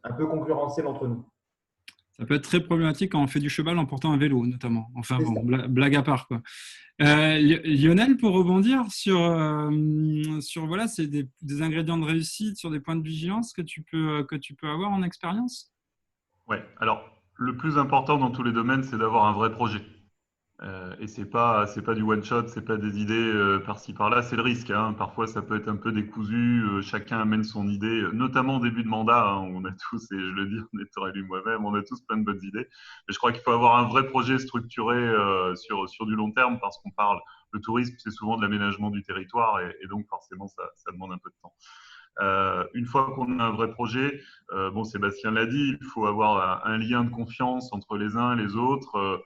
Speaker 4: un peu concurrentiel entre nous.
Speaker 1: Ça peut être très problématique quand on fait du cheval en portant un vélo, notamment. Enfin, bon, blague à part, quoi. Lionel, pour rebondir sur voilà, c'est des ingrédients de réussite, sur des points de vigilance que tu peux avoir en expérience.
Speaker 5: Ouais. Alors, le plus important dans tous les domaines, c'est d'avoir un vrai projet. Et c'est pas du one shot, c'est pas des idées par-ci par-là, c'est le risque. Parfois, ça peut être un peu décousu. Chacun amène son idée, notamment au début de mandat. On a tous, et je le dis en étant élu moi-même, on a tous plein de bonnes idées. Mais je crois qu'il faut avoir un vrai projet structuré sur du long terme, parce qu'on parle. Le tourisme, c'est souvent de l'aménagement du territoire, et donc forcément, ça demande un peu de temps. Une fois qu'on a un vrai projet, Sébastien l'a dit, il faut avoir un lien de confiance entre les uns et les autres.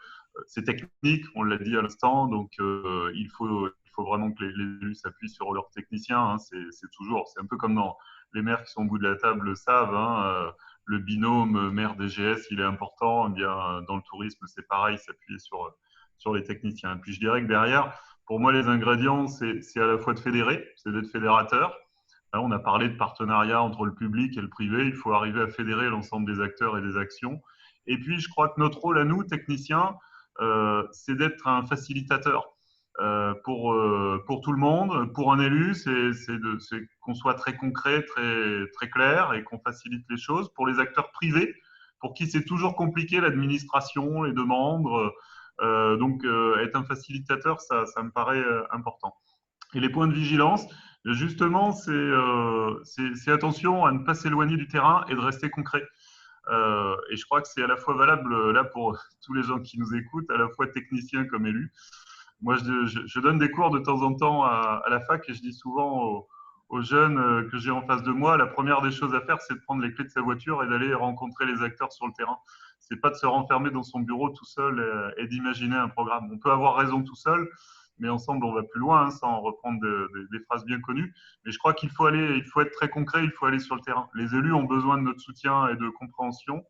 Speaker 5: C'est technique, on l'a dit à l'instant, donc il faut vraiment que les élus s'appuient sur leurs techniciens. C'est un peu comme dans les maires qui sont au bout de la table le savent. Le binôme maire-DGS, il est important. Eh bien, dans le tourisme, c'est pareil, s'appuyer sur les techniciens. Et puis je dirais que derrière, pour moi, les ingrédients, c'est à la fois de fédérer, c'est d'être fédérateur. Là, on a parlé de partenariat entre le public et le privé. Il faut arriver à fédérer l'ensemble des acteurs et des actions. Et puis, je crois que notre rôle à nous, techniciens, c'est d'être un facilitateur pour tout le monde. Pour un élu, c'est qu'on soit très concret, très, très clair et qu'on facilite les choses. Pour les acteurs privés, pour qui c'est toujours compliqué, l'administration, les demandes. Donc, être un facilitateur, ça me paraît important. Et les points de vigilance, justement, c'est attention à ne pas s'éloigner du terrain et de rester concret. Et je crois que c'est à la fois valable là pour tous les gens qui nous écoutent, à la fois techniciens comme élus. Moi, je donne des cours de temps en temps à la fac et je dis souvent aux jeunes que j'ai en face de moi, la première des choses à faire, c'est de prendre les clés de sa voiture et d'aller rencontrer les acteurs sur le terrain. C'est pas de se renfermer dans son bureau tout seul et d'imaginer un programme. On peut avoir raison tout seul, mais ensemble, on va plus loin, hein, sans reprendre des phrases bien connues. Mais je crois qu'il faut être très concret, il faut aller sur le terrain. Les élus ont besoin de notre soutien et de compréhension.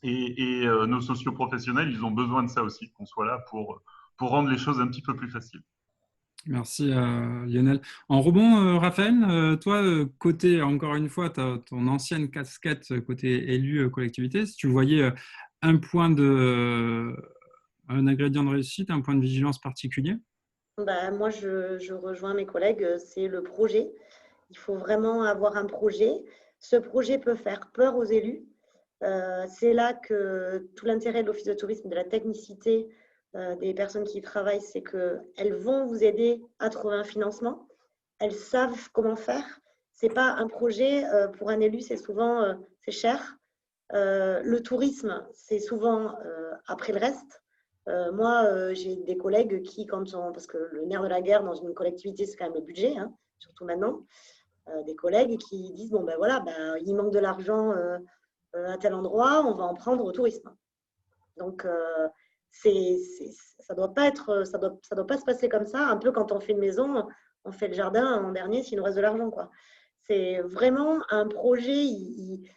Speaker 5: Et nos socioprofessionnels, ils ont besoin de ça aussi, qu'on soit là pour rendre les choses un petit peu plus faciles.
Speaker 1: Merci Lionel. En rebond, Raphaël, toi, côté, encore une fois, ton ancienne casquette côté élu collectivité, si tu voyais un ingrédient de réussite, un point de vigilance particulier?
Speaker 3: Moi, je rejoins mes collègues, c'est le projet. Il faut vraiment avoir un projet. Ce projet peut faire peur aux élus. C'est là que tout l'intérêt de l'Office de tourisme, de la technicité des personnes qui y travaillent, c'est qu'elles vont vous aider à trouver un financement. Elles savent comment faire. Ce n'est pas un projet, pour un élu, c'est souvent c'est cher. Le tourisme, c'est souvent après le reste. Moi, j'ai des collègues qui, parce que le nerf de la guerre dans une collectivité, c'est quand même le budget, hein, surtout maintenant, des collègues qui disent, bon, ben voilà, il manque de l'argent à tel endroit, on va en prendre au tourisme. Donc, ça doit pas se passer comme ça. Un peu quand on fait une maison, on fait le jardin en dernier s'il nous reste de l'argent, quoi. C'est vraiment un projet, il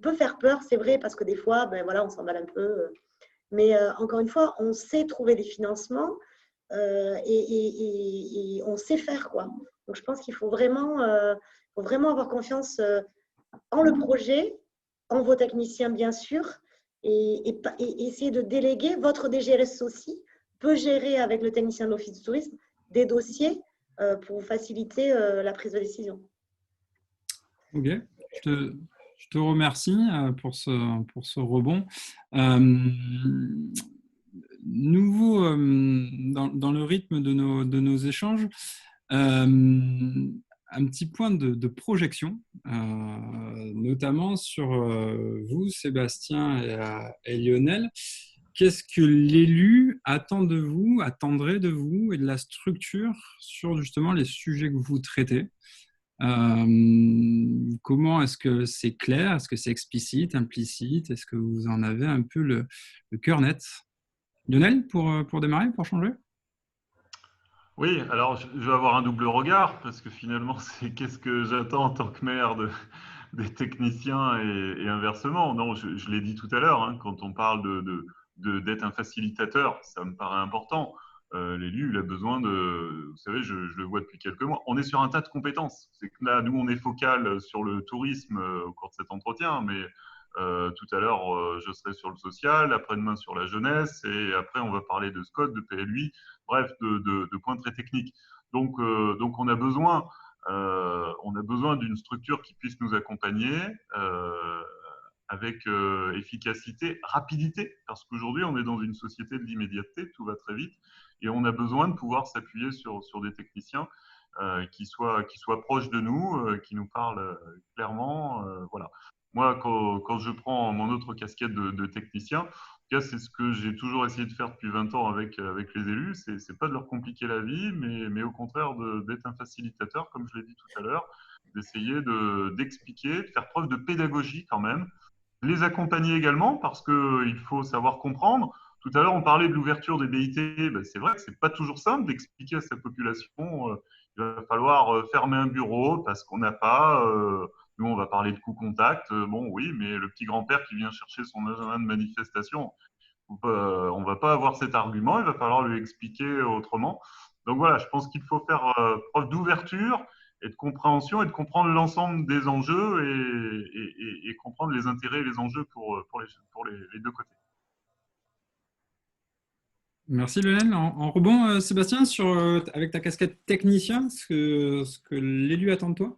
Speaker 3: peut faire peur, c'est vrai, parce que des fois, ben voilà, on s'emballe un peu. Mais encore une fois, on sait trouver des financements et on sait faire, quoi. Donc, je pense qu'il faut vraiment avoir confiance en le projet, en vos techniciens, bien sûr, et essayer de déléguer. Votre DGRS aussi peut gérer avec le technicien de l'Office du tourisme des dossiers pour faciliter la prise de décision.
Speaker 1: Ok, je te remercie pour ce rebond. Nouveau dans le rythme de nos échanges, un petit point de projection, notamment sur vous, Sébastien et Lionel. Qu'est-ce que l'élu attend de vous, attendrait de vous et de la structure sur justement les sujets que vous traitez? Comment est-ce que c'est clair? Est-ce que c'est explicite, implicite? Est-ce que vous en avez un peu le cœur net? Lionel, pour démarrer, pour changer?
Speaker 5: Oui, alors je vais avoir un double regard parce que finalement, c'est qu'est-ce que j'attends en tant que maire des techniciens et inversement. Non, je l'ai dit tout à l'heure, hein, quand on parle d'être un facilitateur, ça me paraît important. L'élu, il a besoin vous savez, je le vois depuis quelques mois, on est sur un tas de compétences. C'est que là, nous, on est focal sur le tourisme au cours de cet entretien, mais tout à l'heure, je serai sur le social, après-demain sur la jeunesse, et après, on va parler de SCOT, de PLUI, bref, de points très techniques. Donc on a besoin d'une structure qui puisse nous accompagner avec efficacité, rapidité, parce qu'aujourd'hui, on est dans une société de l'immédiateté, tout va très vite, et on a besoin de pouvoir s'appuyer sur des techniciens qui soient proches de nous, qui nous parlent clairement. Voilà. Moi, quand je prends mon autre casquette de technicien, en tout cas, c'est ce que j'ai toujours essayé de faire depuis 20 ans avec les élus, c'est pas de leur compliquer la vie, mais au contraire d'être un facilitateur, comme je l'ai dit tout à l'heure, d'essayer d'expliquer, de faire preuve de pédagogie quand même, les accompagner également parce qu'il faut savoir comprendre. Tout à l'heure, on parlait de l'ouverture des BIT. Ben, c'est vrai que ce n'est pas toujours simple d'expliquer à sa population il va falloir fermer un bureau parce qu'on n'a pas. Nous, on va parler de coup-contact. Bon, oui, mais le petit grand-père qui vient chercher son agenda de manifestation, on ne va pas avoir cet argument. Il va falloir lui expliquer autrement. Donc voilà, je pense qu'il faut faire preuve d'ouverture et de compréhension et de comprendre l'ensemble des enjeux et comprendre les intérêts et les enjeux pour les deux côtés.
Speaker 1: Merci Lionel. En rebond, Sébastien, avec ta casquette technicien, ce que l'élu attend de toi?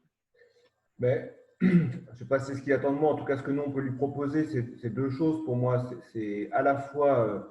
Speaker 4: Mais, je ne sais pas si c'est ce qu'il attend de moi. En tout cas, ce que nous, on peut lui proposer, c'est deux choses pour moi. C'est à la fois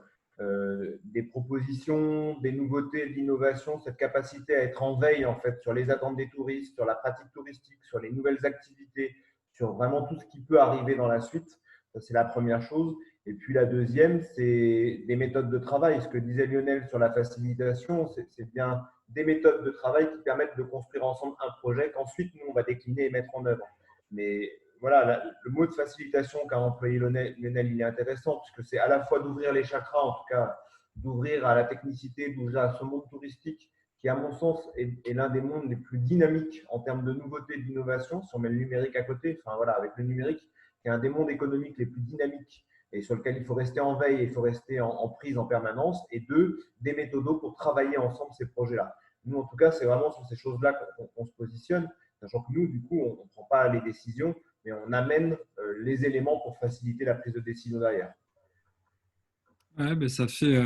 Speaker 4: des propositions, des nouveautés, de l'innovation, cette capacité à être en veille en fait, sur les attentes des touristes, sur la pratique touristique, sur les nouvelles activités, sur vraiment tout ce qui peut arriver dans la suite. Ça, c'est la première chose. Et puis la deuxième, c'est des méthodes de travail. Ce que disait Lionel sur la facilitation, c'est bien des méthodes de travail qui permettent de construire ensemble un projet qu'ensuite nous, on va décliner et mettre en œuvre. Mais voilà, le mot de facilitation qu'a employé Lionel, il est intéressant puisque c'est à la fois d'ouvrir les chakras, en tout cas d'ouvrir à la technicité, d'ouvrir à ce monde touristique qui, à mon sens, est l'un des mondes les plus dynamiques en termes de nouveautés et d'innovation. Si on met le numérique à côté, enfin voilà, avec le numérique, qui est un des mondes économiques les plus dynamiques et sur lequel il faut rester en veille et il faut rester en prise en permanence. Et deux, des méthodos pour travailler ensemble ces projets-là. Nous, en tout cas, c'est vraiment sur ces choses-là qu'on se positionne, sachant que nous, du coup, on ne prend pas les décisions, mais on amène les éléments pour faciliter la prise de décision derrière.
Speaker 1: Ouais, ben ça fait.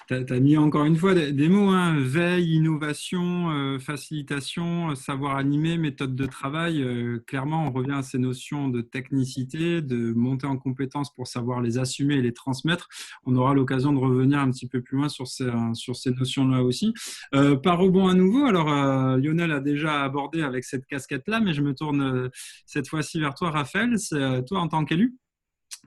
Speaker 1: Tu as mis encore une fois des mots, hein, veille, innovation, facilitation, savoir animer, méthode de travail. Clairement, on revient à ces notions de technicité, de monter en compétences pour savoir les assumer et les transmettre. On aura l'occasion de revenir un petit peu plus loin sur ces notions-là aussi. Par rebond à nouveau, alors Lionel a déjà abordé avec cette casquette-là, mais je me tourne cette fois-ci vers toi, Raphaël. C'est toi en tant qu'élu.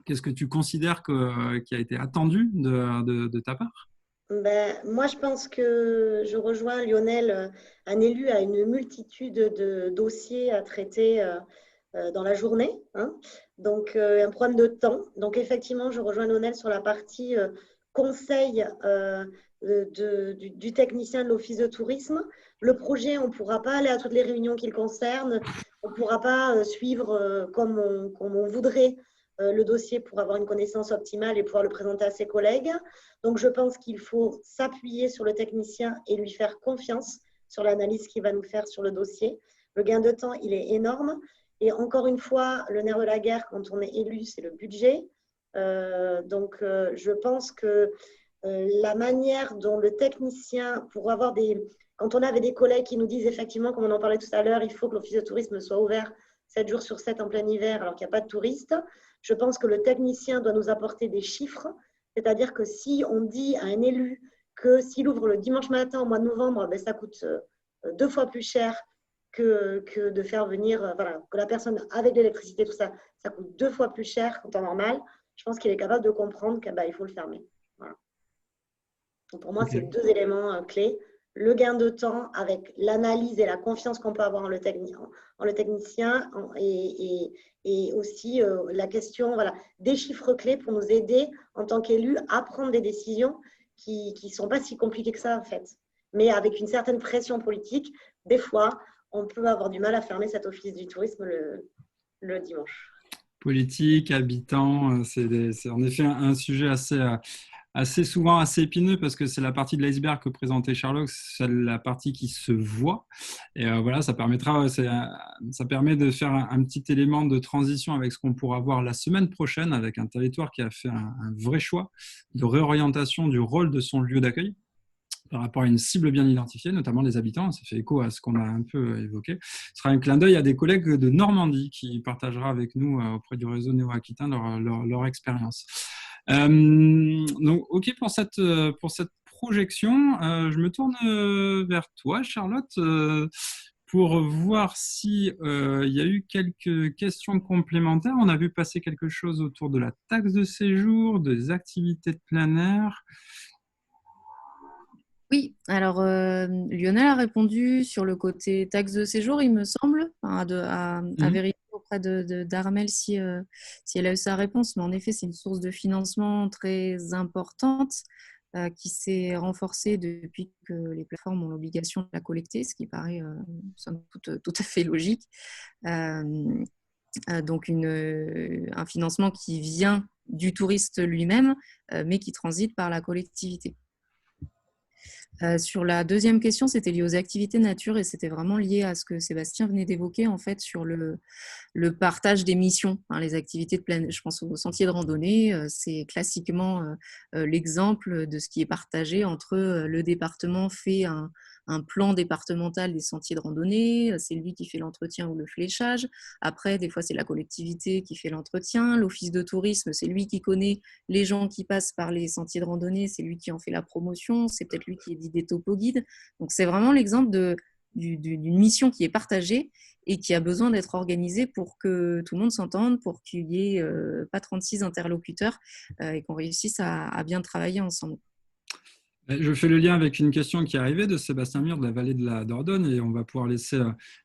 Speaker 1: Qu'est-ce que tu considères qui a été attendu de ta part?
Speaker 3: Moi, je pense que je rejoins Lionel. Un élu a une multitude de dossiers à traiter dans la journée, hein. Donc, un problème de temps. Donc, effectivement, je rejoins Lionel sur la partie conseil du technicien de l'Office de tourisme. Le projet, on ne pourra pas aller à toutes les réunions qui le concernent. On ne pourra pas suivre comme on voudrait le dossier pour avoir une connaissance optimale et pouvoir le présenter à ses collègues. Donc, je pense qu'il faut s'appuyer sur le technicien et lui faire confiance sur l'analyse qu'il va nous faire sur le dossier. Le gain de temps, il est énorme. Et encore une fois, le nerf de la guerre, quand on est élu, c'est le budget. Je pense que la manière dont le technicien, pour avoir quand on avait des collègues qui nous disent effectivement, comme on en parlait tout à l'heure, il faut que l'office de tourisme soit ouvert 7 jours sur 7 en plein hiver alors qu'il n'y a pas de touristes. Je pense que le technicien doit nous apporter des chiffres, c'est-à-dire que si on dit à un élu que s'il ouvre le dimanche matin au mois de novembre, ça coûte 2 fois plus cher que de faire venir, que la personne avec l'électricité, tout ça, ça coûte 2 fois plus cher qu'en temps normal, je pense qu'il est capable de comprendre qu'il faut le fermer. Voilà. Donc pour moi, c'est 2 éléments clés. Le gain de temps avec l'analyse et la confiance qu'on peut avoir en le technicien et aussi la question des chiffres clés pour nous aider en tant qu'élus à prendre des décisions qui ne sont pas si compliquées que ça en fait. Mais avec une certaine pression politique, des fois, on peut avoir du mal à fermer cet office du tourisme le dimanche.
Speaker 1: Politique, habitants, c'est en effet un sujet assez souvent assez épineux parce que c'est la partie de l'iceberg que présentait Sherlock, c'est la partie qui se voit. Et ça permet de faire un petit élément de transition avec ce qu'on pourra voir la semaine prochaine avec un territoire qui a fait un vrai choix de réorientation du rôle de son lieu d'accueil par rapport à une cible bien identifiée, notamment les habitants. Ça fait écho à ce qu'on a un peu évoqué. Ce sera un clin d'œil à des collègues de Normandie qui partagera avec nous auprès du réseau néo-aquitain leur expérience. Donc, OK pour cette projection. Je me tourne vers toi, Charlotte, pour voir s'il y a eu quelques questions complémentaires. On a vu passer quelque chose autour de la taxe de séjour, des activités de plein air.
Speaker 2: Oui, alors Lionel a répondu sur le côté taxe de séjour, il me semble, à vérifier auprès d'Armel si elle a eu sa réponse. Mais en effet, c'est une source de financement très importante qui s'est renforcée depuis que les plateformes ont l'obligation de la collecter, ce qui paraît somme toute tout à fait logique. Donc un financement qui vient du touriste lui-même, mais qui transite par la collectivité. Sur la deuxième question, c'était lié aux activités nature et c'était vraiment lié à ce que Sébastien venait d'évoquer en fait sur le partage des missions, les activités de plein. Je pense aux sentiers de randonnée, c'est classiquement l'exemple de ce qui est partagé entre le département fait un plan départemental des sentiers de randonnée, c'est lui qui fait l'entretien ou le fléchage. Après, des fois, c'est la collectivité qui fait l'entretien. L'office de tourisme, c'est lui qui connaît les gens qui passent par les sentiers de randonnée, c'est lui qui en fait la promotion, c'est peut-être lui qui dit des topo guides. Donc, c'est vraiment l'exemple d'une mission qui est partagée et qui a besoin d'être organisé pour que tout le monde s'entende, pour qu'il n'y ait pas 36 interlocuteurs et qu'on réussisse à bien travailler ensemble.
Speaker 1: Je fais le lien avec une question qui est arrivée de Sébastien Mur de la vallée de la Dordogne et on va pouvoir laisser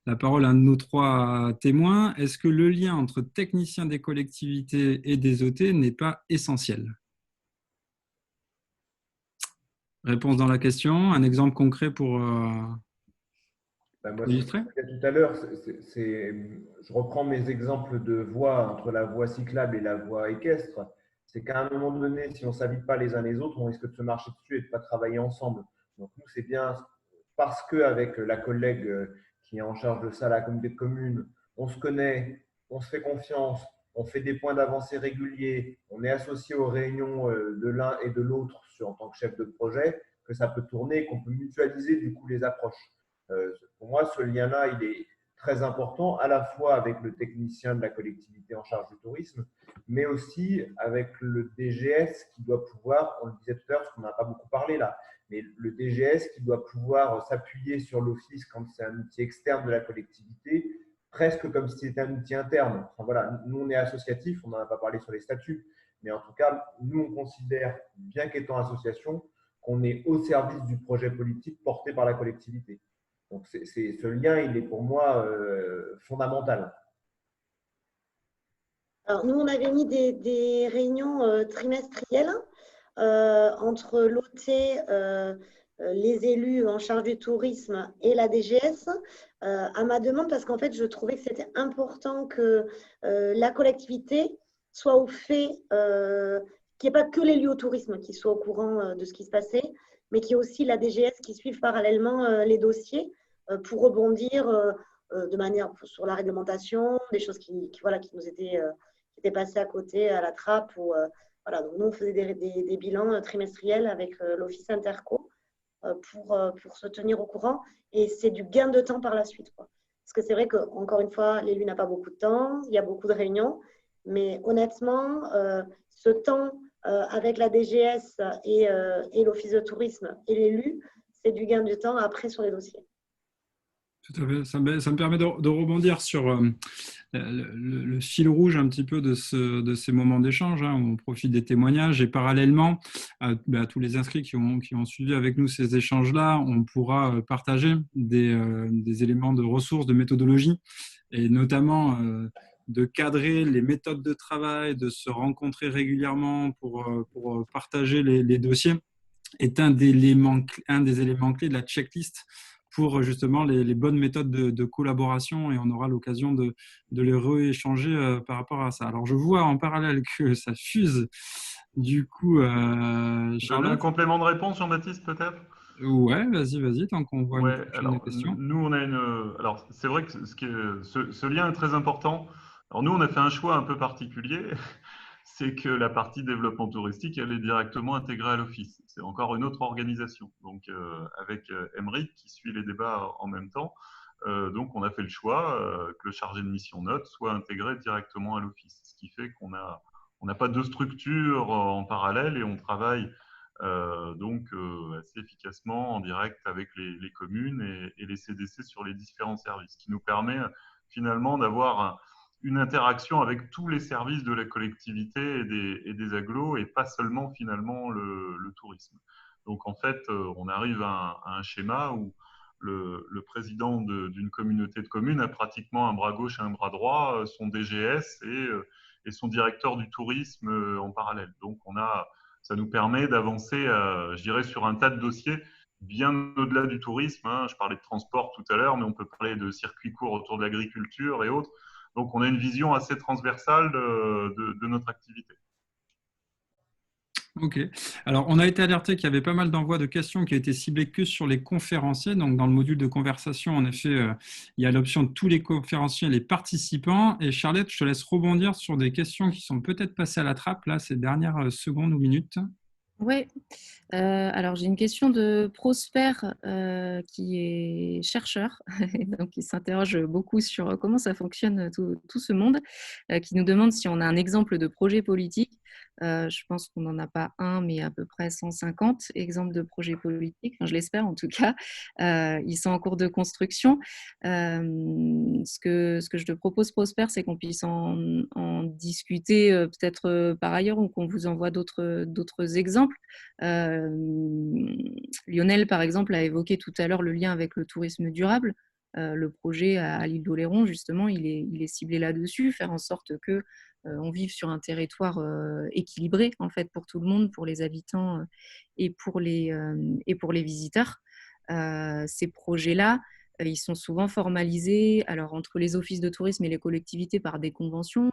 Speaker 1: la parole à un de nos trois témoins. Est-ce que le lien entre techniciens des collectivités et des OT n'est pas essentiel? Réponse dans la question. Un exemple concret pour
Speaker 4: Moi,
Speaker 1: illustrer?
Speaker 4: tout à l'heure, je reprends mes exemples de voies entre la voie cyclable et la voie équestre. C'est qu'à un moment donné, si on ne s'invite pas les uns les autres, on risque de se marcher dessus et de ne pas travailler ensemble. Donc nous, c'est bien parce qu'avec la collègue qui est en charge de ça, la communauté de communes, on se connaît, on se fait confiance, on fait des points d'avancée réguliers, on est associé aux réunions de l'un et de l'autre en tant que chef de projet, que ça peut tourner et qu'on peut mutualiser du coup les approches. Pour moi, ce lien-là, il est très important, à la fois avec le technicien de la collectivité en charge du tourisme, mais aussi avec le DGS qui doit pouvoir, on le disait tout à l'heure, parce qu'on n'a pas beaucoup parlé là, mais le DGS qui doit pouvoir s'appuyer sur l'office quand c'est un outil externe de la collectivité, presque comme si c'était un outil interne. Enfin, voilà, nous, on est associatif, on n'en a pas parlé sur les statuts, mais en tout cas, nous, on considère, bien qu'étant association, qu'on est au service du projet politique porté par la collectivité. Donc, ce lien, il est pour moi fondamental.
Speaker 3: Alors, nous, on avait mis des réunions trimestrielles entre l'OT, les élus en charge du tourisme et la DGS à ma demande parce qu'en fait, je trouvais que c'était important que la collectivité soit au fait, qu'il n'y ait pas que les lieux au tourisme qui soient au courant de ce qui se passait, mais qu'il y ait aussi la DGS qui suive parallèlement les dossiers pour rebondir de manière sur la réglementation, des choses qui nous étaient passées à côté, à la trappe. Voilà, donc nous, on faisait des bilans trimestriels avec l'Office Interco pour se tenir au courant. Et c'est du gain de temps par la suite, quoi. Parce que c'est vrai qu'encore une fois, l'élu n'a pas beaucoup de temps, il y a beaucoup de réunions. Mais honnêtement, ce temps avec la DGS et l'Office de tourisme et l'élu, c'est du gain de temps après sur les dossiers.
Speaker 1: Tout à fait. Ça me permet de rebondir sur le fil rouge un petit peu de ces moments d'échange. On profite des témoignages et parallèlement à tous les inscrits qui ont suivi avec nous ces échanges-là, on pourra partager des éléments de ressources, de méthodologie et notamment de cadrer les méthodes de travail, de se rencontrer régulièrement pour partager les dossiers est un des éléments clés de la checklist pour justement les bonnes méthodes de collaboration et on aura l'occasion de les rééchanger par rapport à ça. Alors, je vois en parallèle que ça fuse. Du coup,
Speaker 5: Charlotte, un complément de réponse, Jean-Baptiste, peut-être?
Speaker 1: Ouais, vas-y, tant qu'on voit une prochaine question.
Speaker 5: Nous, on a alors, c'est vrai que ce lien est très important. Alors, nous, on a fait un choix un peu particulier. C'est que la partie développement touristique, elle est directement intégrée à l'office. C'est encore une autre organisation. Donc, avec Emeric qui suit les débats en même temps, donc on a fait le choix que le chargé de mission note soit intégré directement à l'office. Ce qui fait qu'on n'a pas deux structures en parallèle et on travaille assez efficacement en direct avec les communes et les CDC sur les différents services, ce qui nous permet finalement d'avoir une interaction avec tous les services de la collectivité et des agglos et pas seulement finalement le tourisme. Donc en fait, on arrive à un schéma où le président d'une communauté de communes a pratiquement un bras gauche et un bras droit, son DGS et son directeur du tourisme en parallèle. Donc ça nous permet d'avancer, je dirais, sur un tas de dossiers bien au-delà du tourisme. Je parlais de transport tout à l'heure, mais on peut parler de circuits courts autour de l'agriculture et autres. Donc, on a une vision assez transversale de notre activité.
Speaker 1: Ok. Alors, on a été alerté qu'il y avait pas mal d'envois de questions qui étaient ciblées que sur les conférenciers. Donc, dans le module de conversation, en effet, il y a l'option de tous les conférenciers et les participants. Et Charlotte, je te laisse rebondir sur des questions qui sont peut-être passées à la trappe, là, ces dernières secondes ou minutes.
Speaker 2: Oui, alors j'ai une question de Prosper qui est chercheur, donc qui s'interroge beaucoup sur comment ça fonctionne tout ce monde, qui nous demande si on a un exemple de projet politique Je pense qu'on n'en a pas un, mais à peu près 150 exemples de projets politiques. Enfin, je l'espère en tout cas. Ils sont en cours de construction. Ce que je te propose, Prosper, c'est qu'on puisse en discuter peut-être par ailleurs ou qu'on vous envoie d'autres exemples. Lionel, par exemple, a évoqué tout à l'heure le lien avec le tourisme durable. Le projet à l'île d'Oléron, justement, il est ciblé là-dessus, faire en sorte que on vive sur un territoire équilibré en fait pour tout le monde, pour les habitants et pour les visiteurs. Ces projets-là, ils sont souvent formalisés alors, entre les offices de tourisme et les collectivités par des conventions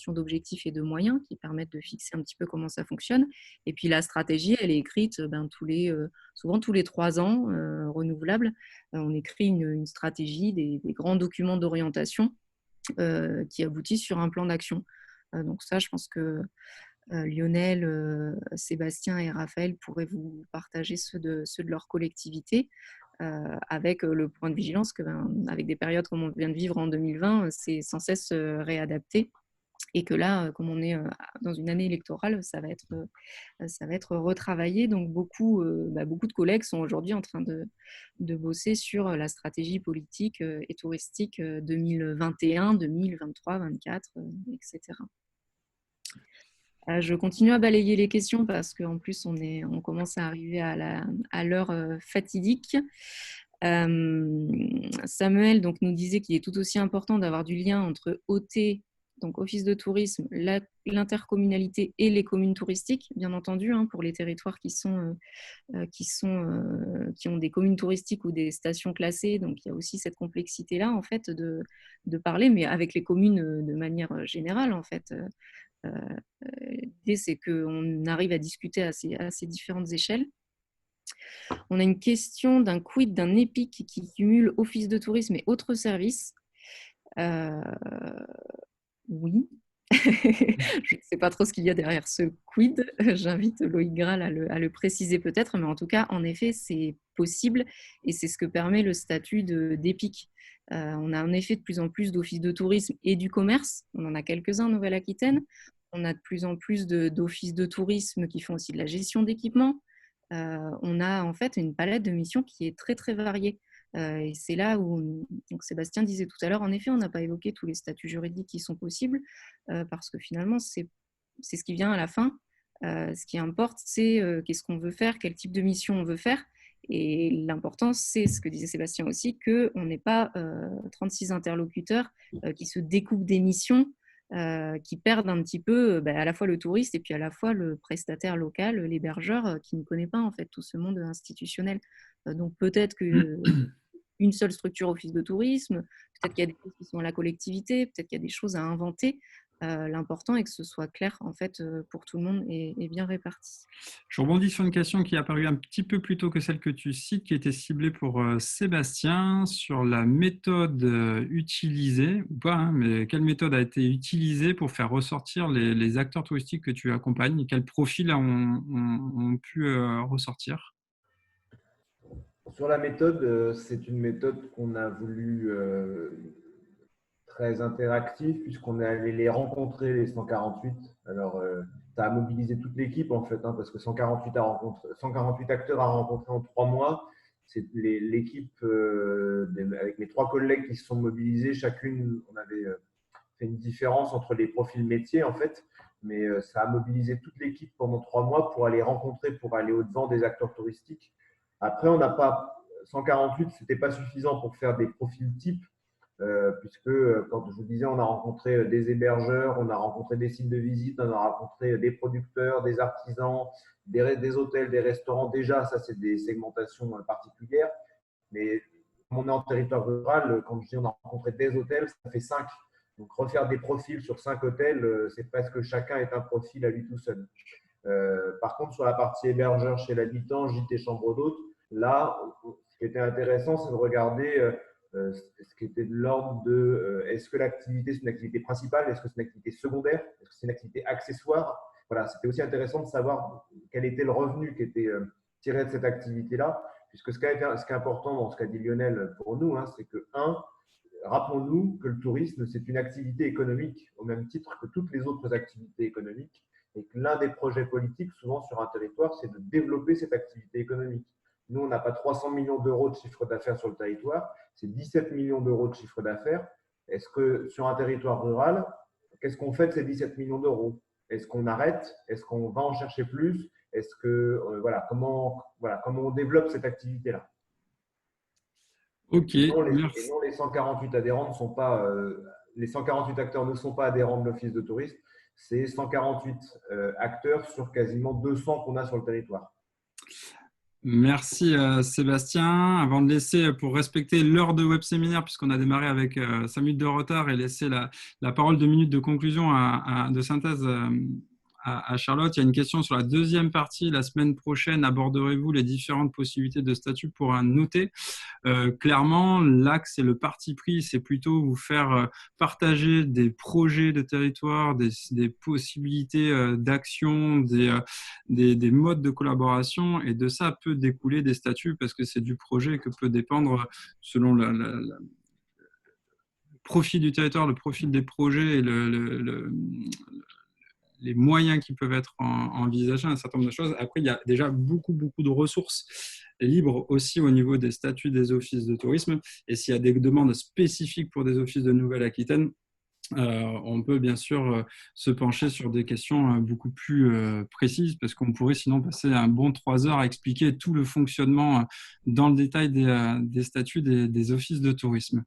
Speaker 2: d'objectifs et de moyens qui permettent de fixer un petit peu comment ça fonctionne. Et puis la stratégie, elle est écrite souvent tous les 3 ans, renouvelable. On écrit une stratégie, des grands documents d'orientation qui aboutissent sur un plan d'action. Donc ça, je pense que Lionel, Sébastien et Raphaël pourraient vous partager ceux de leur collectivité, avec le point de vigilance que, avec des périodes comme on vient de vivre en 2020, c'est sans cesse réadapté. Et que là, comme on est dans une année électorale, ça va être retravaillé. Donc beaucoup de collègues sont aujourd'hui en train de bosser sur la stratégie politique et touristique 2021, 2023, 2024, etc. Je continue à balayer les questions parce qu'en plus, on commence à arriver à l'heure fatidique. Samuel donc, nous disait qu'il est tout aussi important d'avoir du lien entre OT, donc Office de tourisme, l'intercommunalité et les communes touristiques, bien entendu, pour les territoires qui ont des communes touristiques ou des stations classées. Donc, il y a aussi cette complexité-là, en fait, de parler, mais avec les communes de manière générale, en fait. L'idée, c'est qu'on arrive à discuter à ces différentes échelles. On a une question d'un quid d'un EPIC qui cumule office de tourisme et autres services. Oui. Je ne sais pas trop ce qu'il y a derrière ce quid. J'invite Loïc Graal à le préciser peut-être, mais en tout cas, en effet, c'est possible et c'est ce que permet le statut d'EPIC. On a en effet de plus en plus d'offices de tourisme et du commerce. On en a quelques-uns en Nouvelle-Aquitaine. On a de plus en plus d'offices de tourisme qui font aussi de la gestion d'équipements. On a en fait une palette de missions qui est très, très variée. Et c'est là où donc Sébastien disait tout à l'heure, en effet, on n'a pas évoqué tous les statuts juridiques qui sont possibles, parce que finalement, c'est ce qui vient à la fin. Ce qui importe, c'est qu'est-ce qu'on veut faire, quel type de mission on veut faire. Et l'important, c'est ce que disait Sébastien aussi, qu'on n'ait pas 36 interlocuteurs qui se découpent des missions, qui perdent un petit peu à la fois le touriste et puis à la fois le prestataire local, l'hébergeur, qui ne connaît pas en fait tout ce monde institutionnel. Donc peut-être qu'une seule structure office de tourisme, peut-être qu'il y a des choses qui sont à la collectivité, peut-être qu'il y a des choses à inventer. L'important est que ce soit clair en fait pour tout le monde et bien réparti.
Speaker 1: Je rebondis sur une question qui est apparue un petit peu plus tôt que celle que tu cites, qui était ciblée pour Sébastien sur la méthode utilisée, ou pas, mais quelle méthode a été utilisée pour faire ressortir les acteurs touristiques que tu accompagnes et quels profils ont pu ressortir?
Speaker 4: Sur la méthode, c'est une méthode qu'on a voulu très interactive puisqu'on est allé les rencontrer, les 148. Alors, ça a mobilisé toute l'équipe en fait, parce que 148 acteurs à rencontrer en 3 mois. C'est l'équipe avec mes 3 collègues qui se sont mobilisés. Chacune, on avait fait une différence entre les profils métiers en fait, mais ça a mobilisé toute l'équipe pendant 3 mois pour aller rencontrer, pour aller au-devant des acteurs touristiques. Après, on n'a pas 148, c'était pas suffisant pour faire des profils types. Puisque, quand je vous disais, on a rencontré des hébergeurs, on a rencontré des sites de visite, on a rencontré des producteurs, des artisans, des hôtels, des restaurants. Déjà, ça, c'est des segmentations particulières. Mais comme on est en territoire rural, quand je dis on a rencontré des hôtels, ça fait 5. Donc, refaire des profils sur 5 hôtels, c'est presque chacun est un profil à lui tout seul. Par contre, sur la partie hébergeur chez l'habitant, gîte et chambre d'hôte, là, ce qui était intéressant, c'est de regarder ce qui était de l'ordre de est-ce que l'activité, c'est une activité principale, est-ce que c'est une activité secondaire, est-ce que c'est une activité accessoire. Voilà, c'était aussi intéressant de savoir quel était le revenu qui était tiré de cette activité-là, puisque ce qui est important dans ce qu'a dit Lionel pour nous, c'est que, rappelons-nous que le tourisme, c'est une activité économique au même titre que toutes les autres activités économiques. Et que l'un des projets politiques, souvent sur un territoire, c'est de développer cette activité économique. Nous, on n'a pas 300 millions d'euros de chiffre d'affaires sur le territoire, c'est 17 millions d'euros de chiffre d'affaires. Est-ce que sur un territoire rural, qu'est-ce qu'on fait de ces 17 millions d'euros? Est-ce qu'on arrête? Est-ce qu'on va en chercher plus? Est-ce que, comment on développe cette activité-là?
Speaker 1: Ok, merci.
Speaker 4: Et non, les 148 adhérents ne sont pas, les 148 acteurs ne sont pas adhérents de l'Office de tourisme. C'est 148 acteurs sur quasiment 200 qu'on a sur le territoire.
Speaker 1: Merci Sébastien. Avant de laisser, pour respecter l'heure de web séminaire, puisqu'on a démarré avec 5 minutes de retard, et laisser la parole 2 minutes de conclusion, de synthèse à Charlotte, il y a une question sur la deuxième partie. La semaine prochaine, aborderez-vous les différentes possibilités de statut pour un noté? Clairement, l'axe et le parti pris, c'est plutôt vous faire partager des projets de territoire, des possibilités d'action, des modes de collaboration, et de ça peut découler des statuts, parce que c'est du projet que peut dépendre, selon le profil du territoire, le profil des projets et les moyens qui peuvent être envisagés, un certain nombre de choses. Après, il y a déjà beaucoup de ressources libres aussi au niveau des statuts des offices de tourisme. Et s'il y a des demandes spécifiques pour des offices de Nouvelle-Aquitaine, on peut bien sûr se pencher sur des questions beaucoup plus précises, parce qu'on pourrait sinon passer un bon 3 heures à expliquer tout le fonctionnement dans le détail des statuts des offices de tourisme.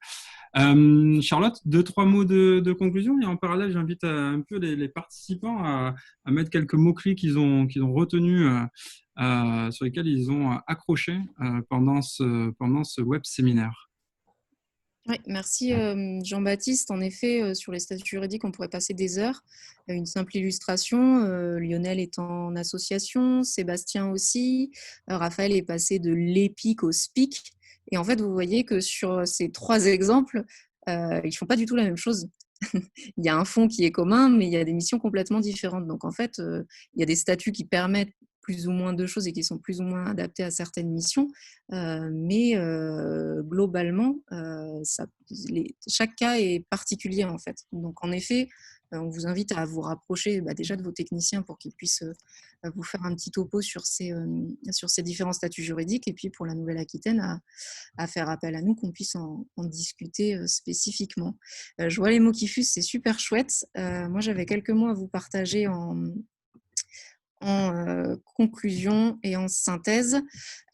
Speaker 1: Charlotte, 2-3 mots de conclusion, et en parallèle, j'invite un peu les participants à mettre quelques mots-clés qu'ils ont retenus, sur lesquels ils ont accroché pendant ce web séminaire.
Speaker 2: Oui, merci Jean-Baptiste. En effet, sur les statuts juridiques, on pourrait passer des heures. Une simple illustration, Lionel est en association, Sébastien aussi, Raphaël est passé de l'EPIC au SPIC. Et en fait, vous voyez que sur ces 3 exemples, ils ne font pas du tout la même chose. Il y a un fond qui est commun, mais il y a des missions complètement différentes. Donc en fait, il y a des statuts qui permettent plus ou moins de choses et qui sont plus ou moins adaptés à certaines missions. Mais globalement, chaque cas est particulier en fait. Donc en effet, on vous invite à vous rapprocher déjà de vos techniciens pour qu'ils puissent vous faire un petit topo sur ces différents statuts juridiques, et puis pour la Nouvelle-Aquitaine à faire appel à nous, qu'on puisse en discuter spécifiquement. Je vois les mots qui fusent, c'est super chouette. Moi, j'avais quelques mots à vous partager en conclusion et en synthèse.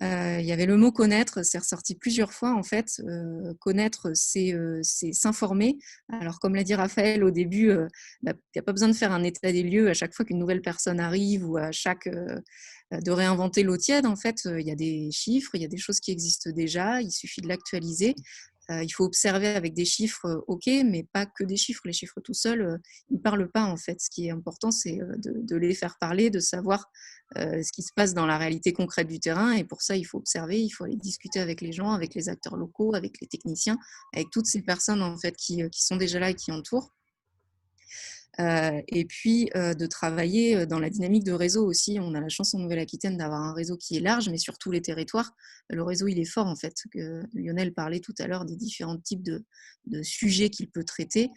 Speaker 2: Il y avait le mot connaître, c'est ressorti plusieurs fois en fait. Connaître, c'est s'informer. Alors comme l'a dit Raphaël au début, il n'y a pas besoin de faire un état des lieux à chaque fois qu'une nouvelle personne arrive, ou à chaque de réinventer l'eau tiède. En fait, il y a des chiffres, il y a des choses qui existent déjà, il suffit de l'actualiser. Il faut observer avec des chiffres, ok, mais pas que des chiffres. Les chiffres tout seuls, ils ne parlent pas en fait. Ce qui est important, c'est de les faire parler, de savoir ce qui se passe dans la réalité concrète du terrain. Et pour ça, il faut observer, il faut aller discuter avec les gens, avec les acteurs locaux, avec les techniciens, avec toutes ces personnes en fait qui sont déjà là et qui entourent. Et puis de travailler dans la dynamique de réseau aussi. On a la chance en Nouvelle-Aquitaine d'avoir un réseau qui est large, mais sur tous les territoires, le réseau il est fort en fait. Lionel parlait tout à l'heure des différents types de sujets qu'il peut traiter.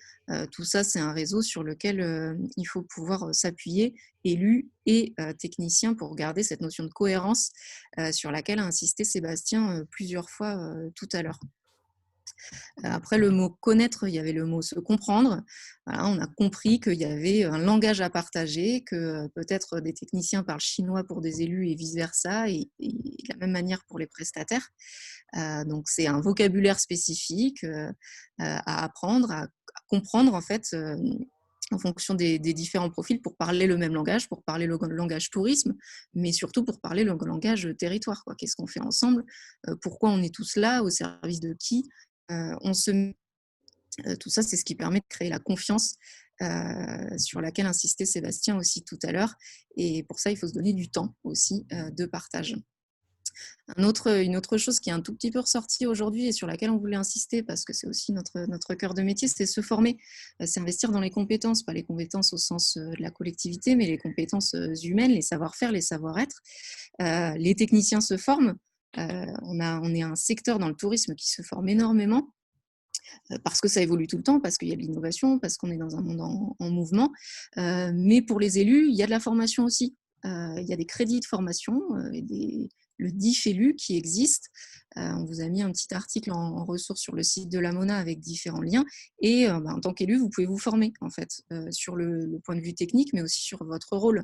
Speaker 2: Tout ça, c'est un réseau sur lequel il faut pouvoir s'appuyer, élus et techniciens, pour garder cette notion de cohérence sur laquelle a insisté Sébastien plusieurs fois tout à l'heure. Après le mot connaître, il y avait le mot se comprendre. Voilà, on a compris qu'il y avait un langage à partager, que peut-être des techniciens parlent chinois pour des élus et vice-versa, et de la même manière pour les prestataires. Donc c'est un vocabulaire spécifique à apprendre, à comprendre en fait, en fonction des différents profils, pour parler le même langage, pour parler le langage tourisme, mais surtout pour parler le langage territoire. Qu'est-ce qu'on fait ensemble? Pourquoi on est tous là? Au service de qui? Tout ça, c'est ce qui permet de créer la confiance sur laquelle insistait Sébastien aussi tout à l'heure. Et pour ça, il faut se donner du temps aussi de partage. Une autre chose qui est un tout petit peu ressortie aujourd'hui et sur laquelle on voulait insister, parce que c'est aussi notre cœur de métier, c'est se former. C'est investir dans les compétences, pas les compétences au sens de la collectivité, mais les compétences humaines, les savoir-faire, les savoir-être. Les techniciens se forment. On est un secteur dans le tourisme qui se forme énormément. parce que ça évolue tout le temps, parce qu'il y a de l'innovation, parce qu'on est dans un monde en mouvement. Mais pour les élus, il y a de la formation aussi. Il y a des crédits de formation, le DIF élu qui existe. On vous a mis un petit article en ressources sur le site de la Mona avec différents liens. Et en tant qu'élu, vous pouvez vous former en fait, sur le point de vue technique, mais aussi sur votre rôle.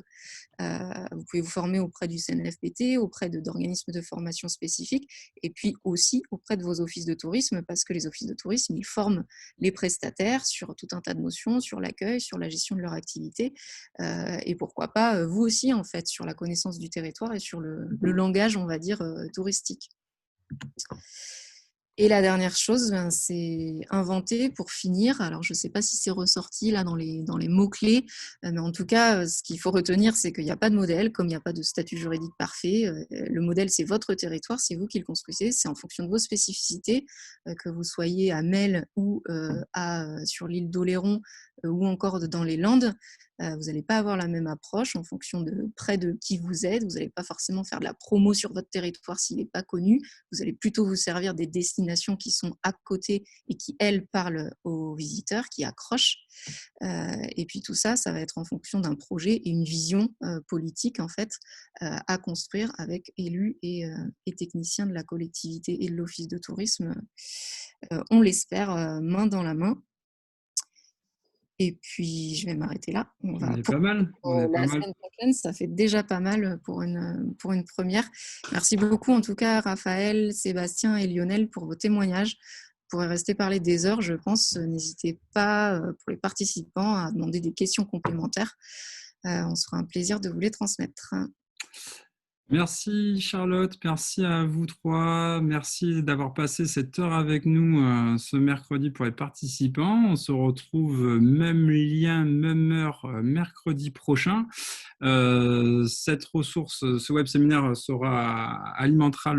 Speaker 2: Vous pouvez vous former auprès du CNFPT, auprès d'organismes de formation spécifiques, et puis aussi auprès de vos offices de tourisme, parce que les offices de tourisme, ils forment les prestataires sur tout un tas de notions, sur l'accueil, sur la gestion de leur activité, et pourquoi pas vous aussi, en fait, sur la connaissance du territoire et sur le langage, on va dire, touristique. Et la dernière chose, c'est inventer pour finir. Alors, je ne sais pas si c'est ressorti là dans les mots-clés, mais en tout cas, ce qu'il faut retenir, c'est qu'il n'y a pas de modèle, comme il n'y a pas de statut juridique parfait. Le modèle, c'est votre territoire, c'est vous qui le construisez, c'est en fonction de vos spécificités, que vous soyez à Melle ou sur l'île d'Oléron ou encore dans les Landes. Vous n'allez pas avoir la même approche en fonction de près de qui vous êtes. Vous n'allez pas forcément faire de la promo sur votre territoire s'il n'est pas connu. Vous allez plutôt vous servir des destinations qui sont à côté et qui, elles, parlent aux visiteurs, qui accrochent. Et puis tout ça, ça va être en fonction d'un projet et une vision politique, en fait, à construire avec élus et techniciens de la collectivité et de l'office de tourisme. On l'espère, main dans la main. Et puis, je vais m'arrêter là.
Speaker 1: On est pas mal.
Speaker 2: La semaine prochaine, ça fait déjà pas mal pour une première. Merci beaucoup, en tout cas, Raphaël, Sébastien et Lionel, pour vos témoignages. Vous pourrez rester parler des heures, je pense. N'hésitez pas, pour les participants, à demander des questions complémentaires. On se fera un plaisir de vous les transmettre.
Speaker 1: Merci Charlotte, merci à vous trois, merci d'avoir passé cette heure avec nous ce mercredi pour les participants. On se retrouve même lien, même heure mercredi prochain. Cette ressource, ce web séminaire alimentera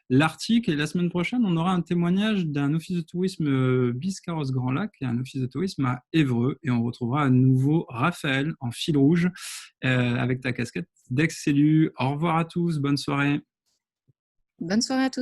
Speaker 1: l'article et la semaine prochaine, on aura un témoignage d'un office de tourisme Biscarrosse Grand Lac et un office de tourisme à Évreux et on retrouvera à nouveau Raphaël en fil rouge avec ta casquette d'ex-élu. Au revoir à tous, bonne soirée.
Speaker 2: Bonne soirée à tous.